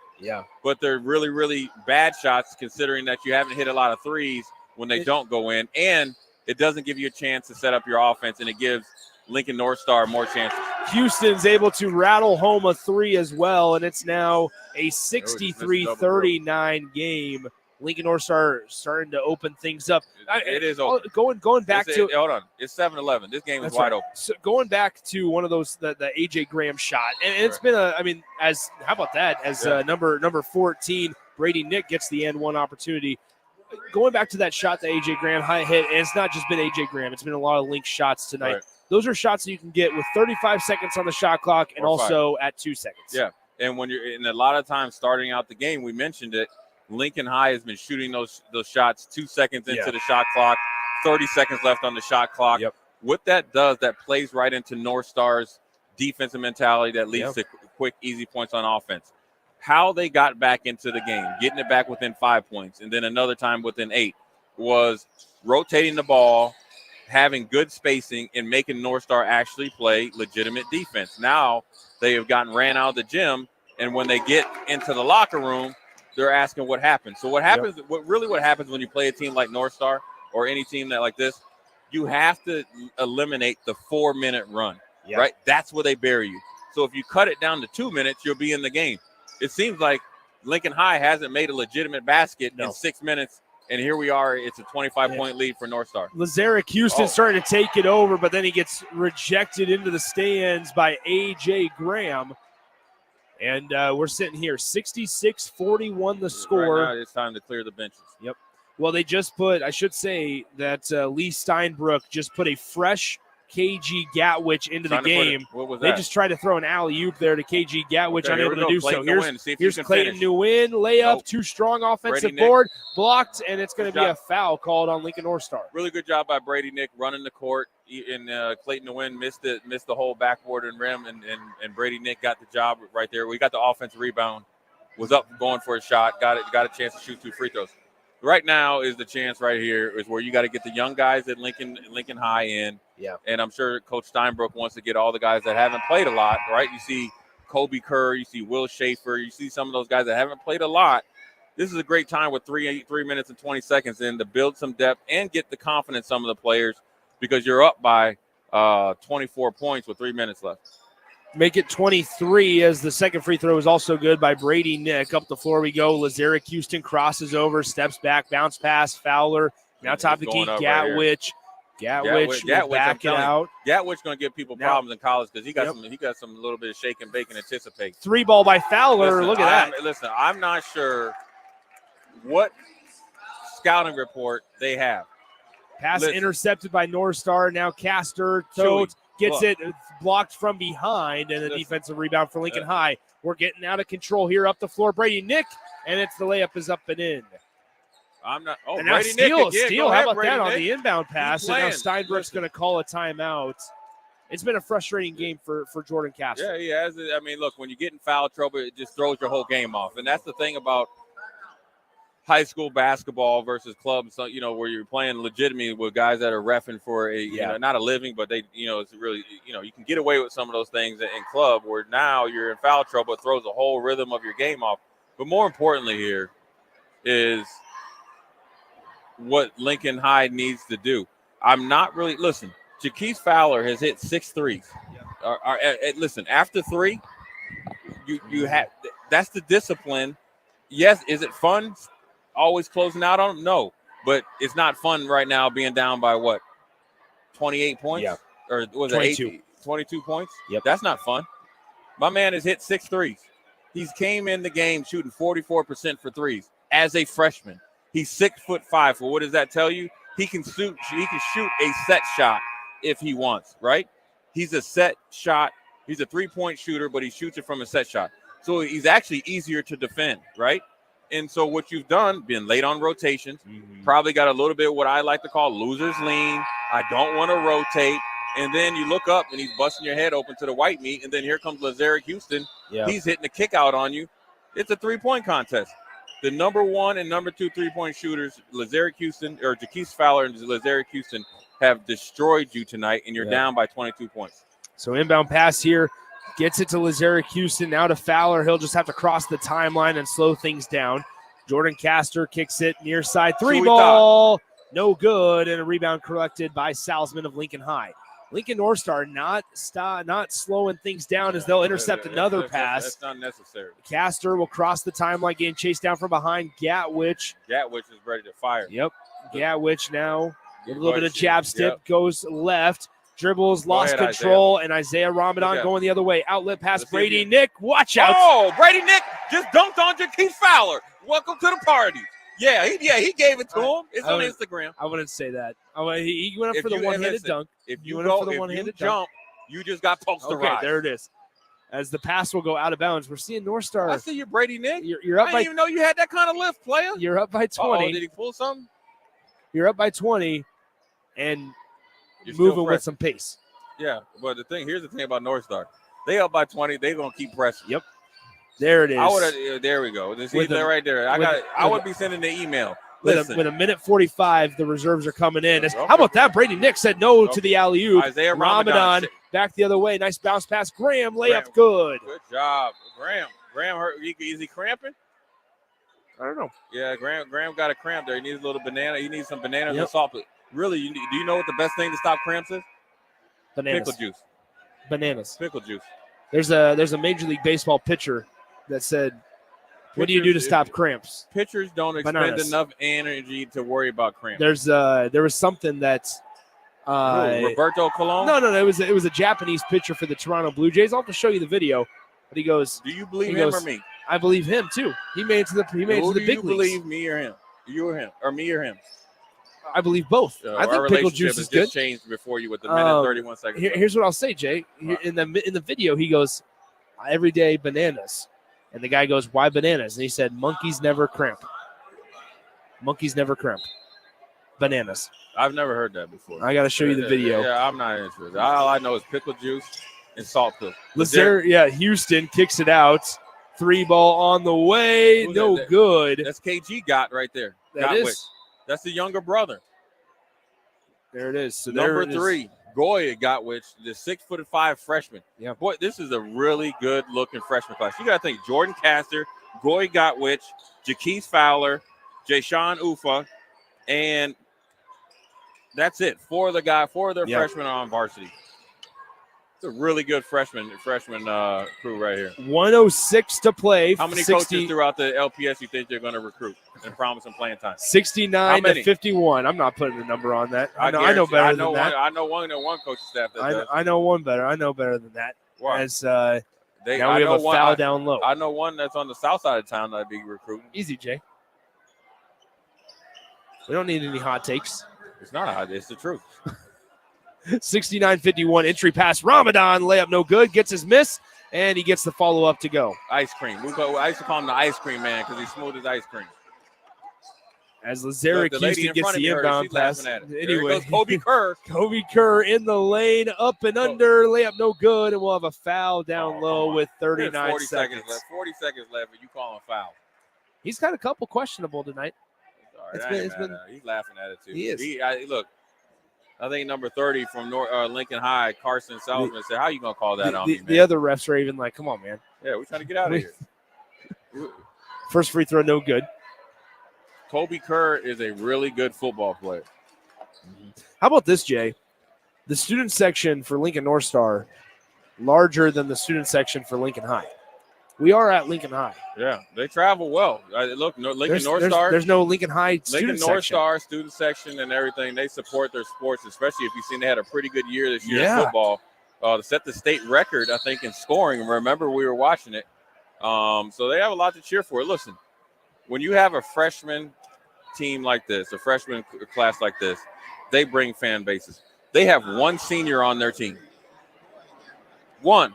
but they're really, really bad shots considering that you haven't hit a lot of threes when they don't go in, and it doesn't give you a chance to set up your offense, and it gives Lincoln North Star more chances. Houston's able to rattle home a 3 as well, and it's now a 63-39 game. Lincoln North Star starting to open things up. It is open. Going back to hold on. It's 7-11. This game is wide open. So going back to one of those the A.J. Graham shot, and it's been how about that? As number 14, Brady Nick gets the end one opportunity. Going back to that shot that A.J. Graham hit, and it's not just been A.J. Graham. It's been a lot of link shots tonight. Right. Those are shots that you can get with 35 seconds on the shot clock and also at 2 seconds. Yeah, and when you're in a lot of times starting out the game, we mentioned it, Lincoln High has been shooting those shots 2 seconds into the shot clock, 30 seconds left on the shot clock. What that does, that plays right into North Star's defensive mentality that leads to quick, easy points on offense. How they got back into the game, getting it back within 5 points, and then another time within 8, was rotating the ball, having good spacing, and making North Star actually play legitimate defense. Now they have gotten ran out of the gym, and when they get into the locker room, they're asking what happened. So what happens? What happens when you play a team like North Star or any team that like this? You have to eliminate the 4-minute run, right? That's where they bury you. So if you cut it down to 2 minutes, you'll be in the game. It seems like Lincoln High hasn't made a legitimate basket in 6 minutes, and here we are. It's a 25-point lead for North Star. Lazarick Houston starting to take it over, but then he gets rejected into the stands by A.J. Graham. And we're sitting here, 66-41 the score. Right now, it's time to clear the benches. Yep. Well, they just put, I should say that Lee Steinbrook just put a fresh KG Gatwich into the game. What was they that? just tried to throw an alley-oop there to KG Gatwich, Okay, unable to do so. Clayton Here's Clayton Nguyen, layup, too strong offensive board, blocked, and it's going to be a foul called on Lincoln North Star. Really good job by Brady Nick running the court. And Clayton Nguyen missed the whole backboard and rim, and Brady Nick got the job right there. We got the offensive rebound, was up going for a shot, got a chance to shoot 2 free throws. Right now is the chance right here is where you got to get the young guys at Lincoln High in. Yeah. And I'm sure Coach Steinbrook wants to get all the guys that haven't played a lot, right? You see Kobe Kerr, you see Will Schaefer, you see some of those guys that haven't played a lot. This is a great time with 3 minutes and 20 seconds in to build some depth and get the confidence some of the players because you're up by 24 points with 3 minutes left. Make it 23 as the second free throw is also good by Brady Nick. Up the floor we go. Lazarick Houston crosses over, steps back, bounce pass, Fowler. Now top of the key, Gatwich. Gatwich will back it out. Gatwich going to give people problems in college because he got some little bit of shake and bake and anticipate. 3 ball by Fowler. Look at that. Listen, I'm not sure what scouting report they have. Pass intercepted by North Star. Now Castor gets it blocked from behind, and a defensive rebound for Lincoln High. We're getting out of control here up the floor. Brady Nick, and it's the layup is up and in. I'm not. Oh, and now Brady Nick Steele. How about Brady that Nick on the inbound pass? And now Steinbrook's going to call a timeout. It's been a frustrating game for Jordan Castor. Yeah, he has. I mean, look, when you get in foul trouble, it just throws your whole game off. And that's the thing about high school basketball versus clubs, where you're playing legitimately with guys that are reffing for not a living, but they, it's really, you can get away with some of those things in club where now you're in foul trouble. It throws the whole rhythm of your game off. But more importantly here is what Lincoln High needs to do. I'm not really, listen, Jaquise Fowler has hit 6 threes. Listen, after 3, you have, that's the discipline. Yes, is it fun? Always closing out on them? No, but it's not fun right now being down by what? 28 points? Yeah. Or was 22. it 22 points? Yep. That's not fun. My man has hit 6 threes. He's came in the game shooting 44% for threes as a freshman. He's 6'5". Well, what does that tell you? He can shoot a set shot if he wants, right? He's a set shot. He's a 3-point shooter, but he shoots it from a set shot. So he's actually easier to defend, right? And so what you've done, been late on rotations, probably got a little bit what I like to call loser's lean. I don't want to rotate. And then you look up and he's busting your head open to the white meat. And then here comes Lazarick Houston. Yeah. He's hitting a kick out on you. It's a 3-point contest. The number 1 and number 2 3-point shooters, Lazarick Houston or Jaquise Fowler and Lazarick Houston, have destroyed you tonight, and you're down by 22 points. So inbound pass here. Gets it to Lazarick Houston. Now to Fowler. He'll just have to cross the timeline and slow things down. Jordan Castor kicks it near side. 3 ball. No good. And a rebound collected by Salzman of Lincoln High. Lincoln North Star not slowing things down as they'll intercept another pass. That's not necessary. Castor will cross the timeline, getting chased down from behind. Gatwich is ready to fire. Yep. Gatwich now. A little bit of jab step, goes left. Dribbles, lost control, and Isaiah Ramadan going the other way. Outlet pass, Brady Nick. Watch out. Oh, Brady Nick just dunked on Jaquise Fowler. Welcome to the party. Yeah, he gave it to him. It's on Instagram. I wouldn't say that. He went up for the one-handed dunk. If you jump, you just got posterized. Okay, there it is. As the pass will go out of bounds, we're seeing North Star. I see you, Brady Nick. You're up I didn't even know you had that kind of lift, player. You're up by 20. Did he pull something? You're up by 20, and You're moving with some pace. Yeah, but here's the thing about North Star. They up by 20. They're gonna keep pressing. Yep. There it is. There we go. See that right there. I would be sending the email. With a minute 45, the reserves are coming in. How about that? Brady Nick said no to the alley-oop. Isaiah Ramadan back the other way. Nice bounce pass. Graham layup good. Good job, Graham. Graham, is he cramping? I don't know. Yeah, Graham got a cramp there. He needs a little banana. He needs some bananas and salt. Really, do you know what the best thing to stop cramps is? Bananas. Pickle juice. Bananas. Pickle juice. There's a Major League Baseball pitcher that said, "What do you do to stop cramps?" Pitchers don't expend enough energy to worry about cramps. There was something that Roberto Colon? No. It was a Japanese pitcher for the Toronto Blue Jays. I'll have to show you the video. But he goes, "Do you believe him or me?" I believe him too. He made it to the big leagues. Do you believe me or him? You or him, or me or him? I believe both. I think pickle juice is good. Just changed before you with the minute 31 seconds. Here's what I'll say, Jay. In the video, he goes, "Every day bananas," and the guy goes, "Why bananas?" And he said, "Monkeys never cramp. Monkeys never cramp. Bananas." I've never heard that before. I got to show you the video. Yeah, I'm not interested. All I know is pickle juice and salt pill. Houston kicks it out. 3 ball on the way. No good. That's KG got right there. That is. That's the younger brother. There it is. So number 3, Goya Gotwich, the 6'5" freshman. Yeah. Boy, this is a really good looking freshman class. You got to think Jordan Castor, Goya Gotwich, Jaquise Fowler, Jayshawn Ufa, and that's it. 4 of their freshmen are on varsity. It's a really good freshman crew right here. 106 to play. How many coaches throughout the LPS you think they're going to recruit and promise them playing time? 69 to 51. I'm not putting a number on that. I know better than that. I know one coaching staff that does. I know one better. I know better than that. Why? As now we have a foul down low. I know one that's on the south side of town that I'd be recruiting. Easy, Jay. We don't need any hot takes. It's not hot. It's the truth. 69-51 entry pass. Ramadan layup no good. Gets his miss, and he gets the follow-up to go. Ice cream. I used to call him the ice cream man because he's smooth as ice cream. As Lazarick Houston gets the inbound pass. Anyway, Kobe Kerr. Kobe Kerr in the lane, up and under. Layup no good, and we'll have a foul down low with 39 40 seconds left. 40 seconds left, and you call him a foul. He's got a couple questionable tonight. All right, he's laughing at it too. He is. Look, I think number 30 from Lincoln High, Carson Salzman, said, "How you gonna call that on me, man?" The other refs are even like, "Come on, man." Yeah, we're trying to get out of here. First free throw, no good. Kobe Kerr is a really good football player. How about this, Jay? The student section for Lincoln North Star larger than the student section for Lincoln High. We are at Lincoln High. Yeah, they travel well. Lincoln North Star. There's no Lincoln High student Lincoln North section. Star student section and everything. They support their sports, especially if you've seen they had a pretty good year this year in football. To set the state record, I think, in scoring. Remember, we were watching it. So they have a lot to cheer for. Listen, when you have a freshman team like this, a freshman class like this, they bring fan bases. They have one senior on their team. One.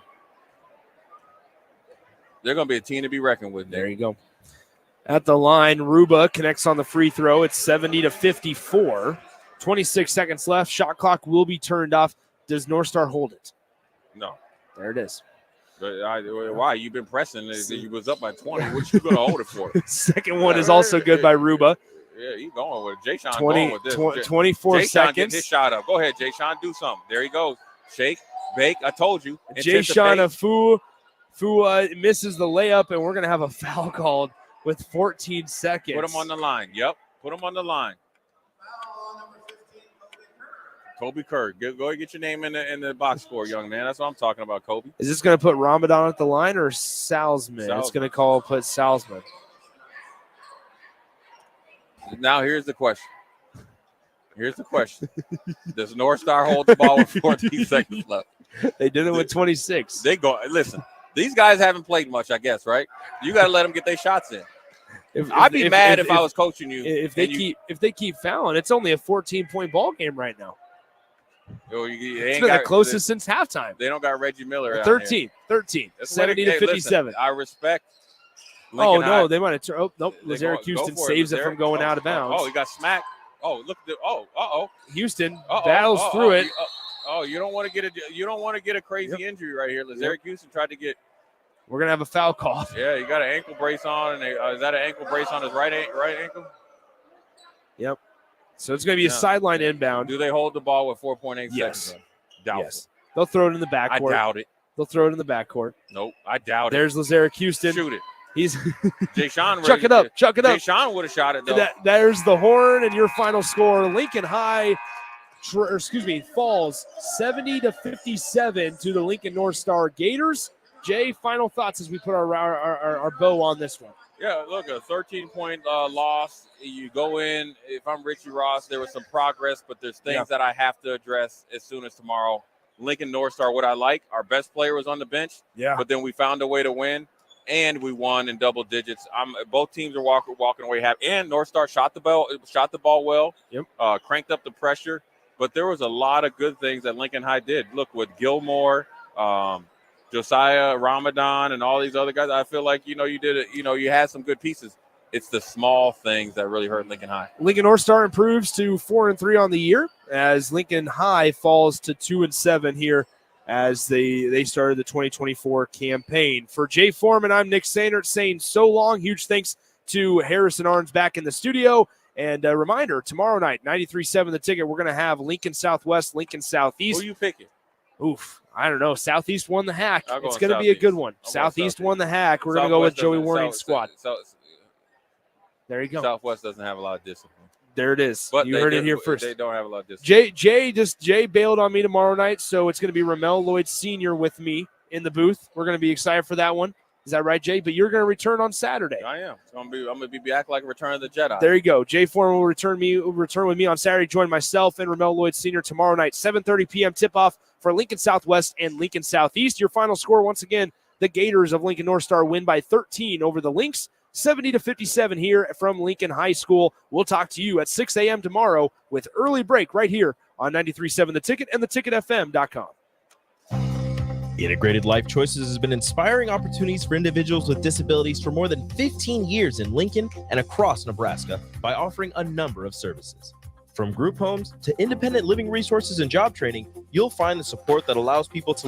They're going to be a team to be reckoned with. There you go. At the line, Ruba connects on the free throw. It's 70-54. 26 seconds left. Shot clock will be turned off. Does North Star hold it? No. There it is. But why? You've been pressing. You was up by 20. What you going to hold it for? Second one is also good by Ruba. Yeah, he's going with it. Jay Sean 20, going with this. 24 Jay Sean seconds. Get his shot up. Go ahead, Jay Sean. Do something. There he goes. Shake, bake. I told you. Jay Sean Fu misses the layup, and we're going to have a foul called with 14 seconds. Put him on the line. Yep. Put him on the line. Kobe Kerr. Go get your name in the box score, young man. That's what I'm talking about, Kobe. Is this going to put Ramadan at the line or Salzman? It's going to put Salzman. Now here's the question. Does North Star hold the ball with 14 seconds left? They did it with 26. They go. Listen, these guys haven't played much, I guess, right? You got to let them get their shots in. I'd be mad if I was coaching you. If they keep fouling, it's only a 14-point ball game right now. It's been the closest since halftime. They don't got Reggie Miller. 13, 70-57. I respect. Lincoln High. They might have turned. Oh, nope. Lazaric Houston saves it from going out of bounds. Oh, he got smacked. Oh, look. Houston battles through it. You don't want to get a crazy injury right here. Lazaric Houston tried to get. We're gonna have a foul call. Yeah, he got an ankle brace on, and is that an ankle brace on his right ankle? Yep. So it's gonna be a sideline inbound. Do they hold the ball with 4.8 seconds? Doubtful. Yes. They'll throw it in the backcourt. I doubt it. They'll throw it in the backcourt. Nope, I doubt There's Lazaric Houston. Shoot it. He's Jay Sean. Chuck it up. Jay Sean would have shot it though. There's the horn, and your final score: Lincoln High, falls 70-57 to the Lincoln North Star Gators. Jay, final thoughts as we put our bow on this one. Yeah, look, a 13-point loss. You go in. If I'm Richie Ross, there was some progress, but there's things that I have to address as soon as tomorrow. Lincoln North Star, what I like, our best player was on the bench. Yeah. But then we found a way to win. And we won in double digits. Both teams are walking away happy. And North Star shot the ball well. Yep. Cranked up the pressure. But there was a lot of good things that Lincoln High did. Look, with Gilmore, Josiah, Ramadan, and all these other guys, I feel like you did it. You had some good pieces. It's the small things that really hurt Lincoln High. Lincoln North Star improves to 4-3 on the year as Lincoln High falls to 2-7 here, as they started the 2024 campaign. For Jay Foreman, I'm Nick Sainert saying so long. Huge thanks to Harrison Arns back in the studio. And a reminder, tomorrow night, 93.7 The Ticket, we're going to have Lincoln Southwest, Lincoln Southeast. Who are you picking? Oof, I don't know. Southeast won the hack. It's going to be a good one. Southeast won the hack. We're going to go with Joey Warning's squad. There you go. Southwest doesn't have a lot of discipline. There it is. But you heard it here first. They don't have a lot of discipline. Jay bailed on me tomorrow night, so it's going to be Ramel Lloyd Sr. with me in the booth. We're going to be excited for that one. Is that right, Jay? But you're going to return on Saturday. I am. I'm going to be back like Return of the Jedi. There you go. Jay Foreman will return with me on Saturday. Join myself and Ramel Lloyd Sr. tomorrow night, 7:30 p.m. tip-off for Lincoln Southwest and Lincoln Southeast. Your final score, once again, the Gators of Lincoln North Star win by 13 over the Lynx. 70-57 here from Lincoln High School. We'll talk to you at 6 a.m. tomorrow with early break right here on 93.7 The Ticket and theticketfm.com. Integrated Life Choices has been inspiring opportunities for individuals with disabilities for more than 15 years in Lincoln and across Nebraska by offering a number of services. From group homes to independent living resources and job training, you'll find the support that allows people to live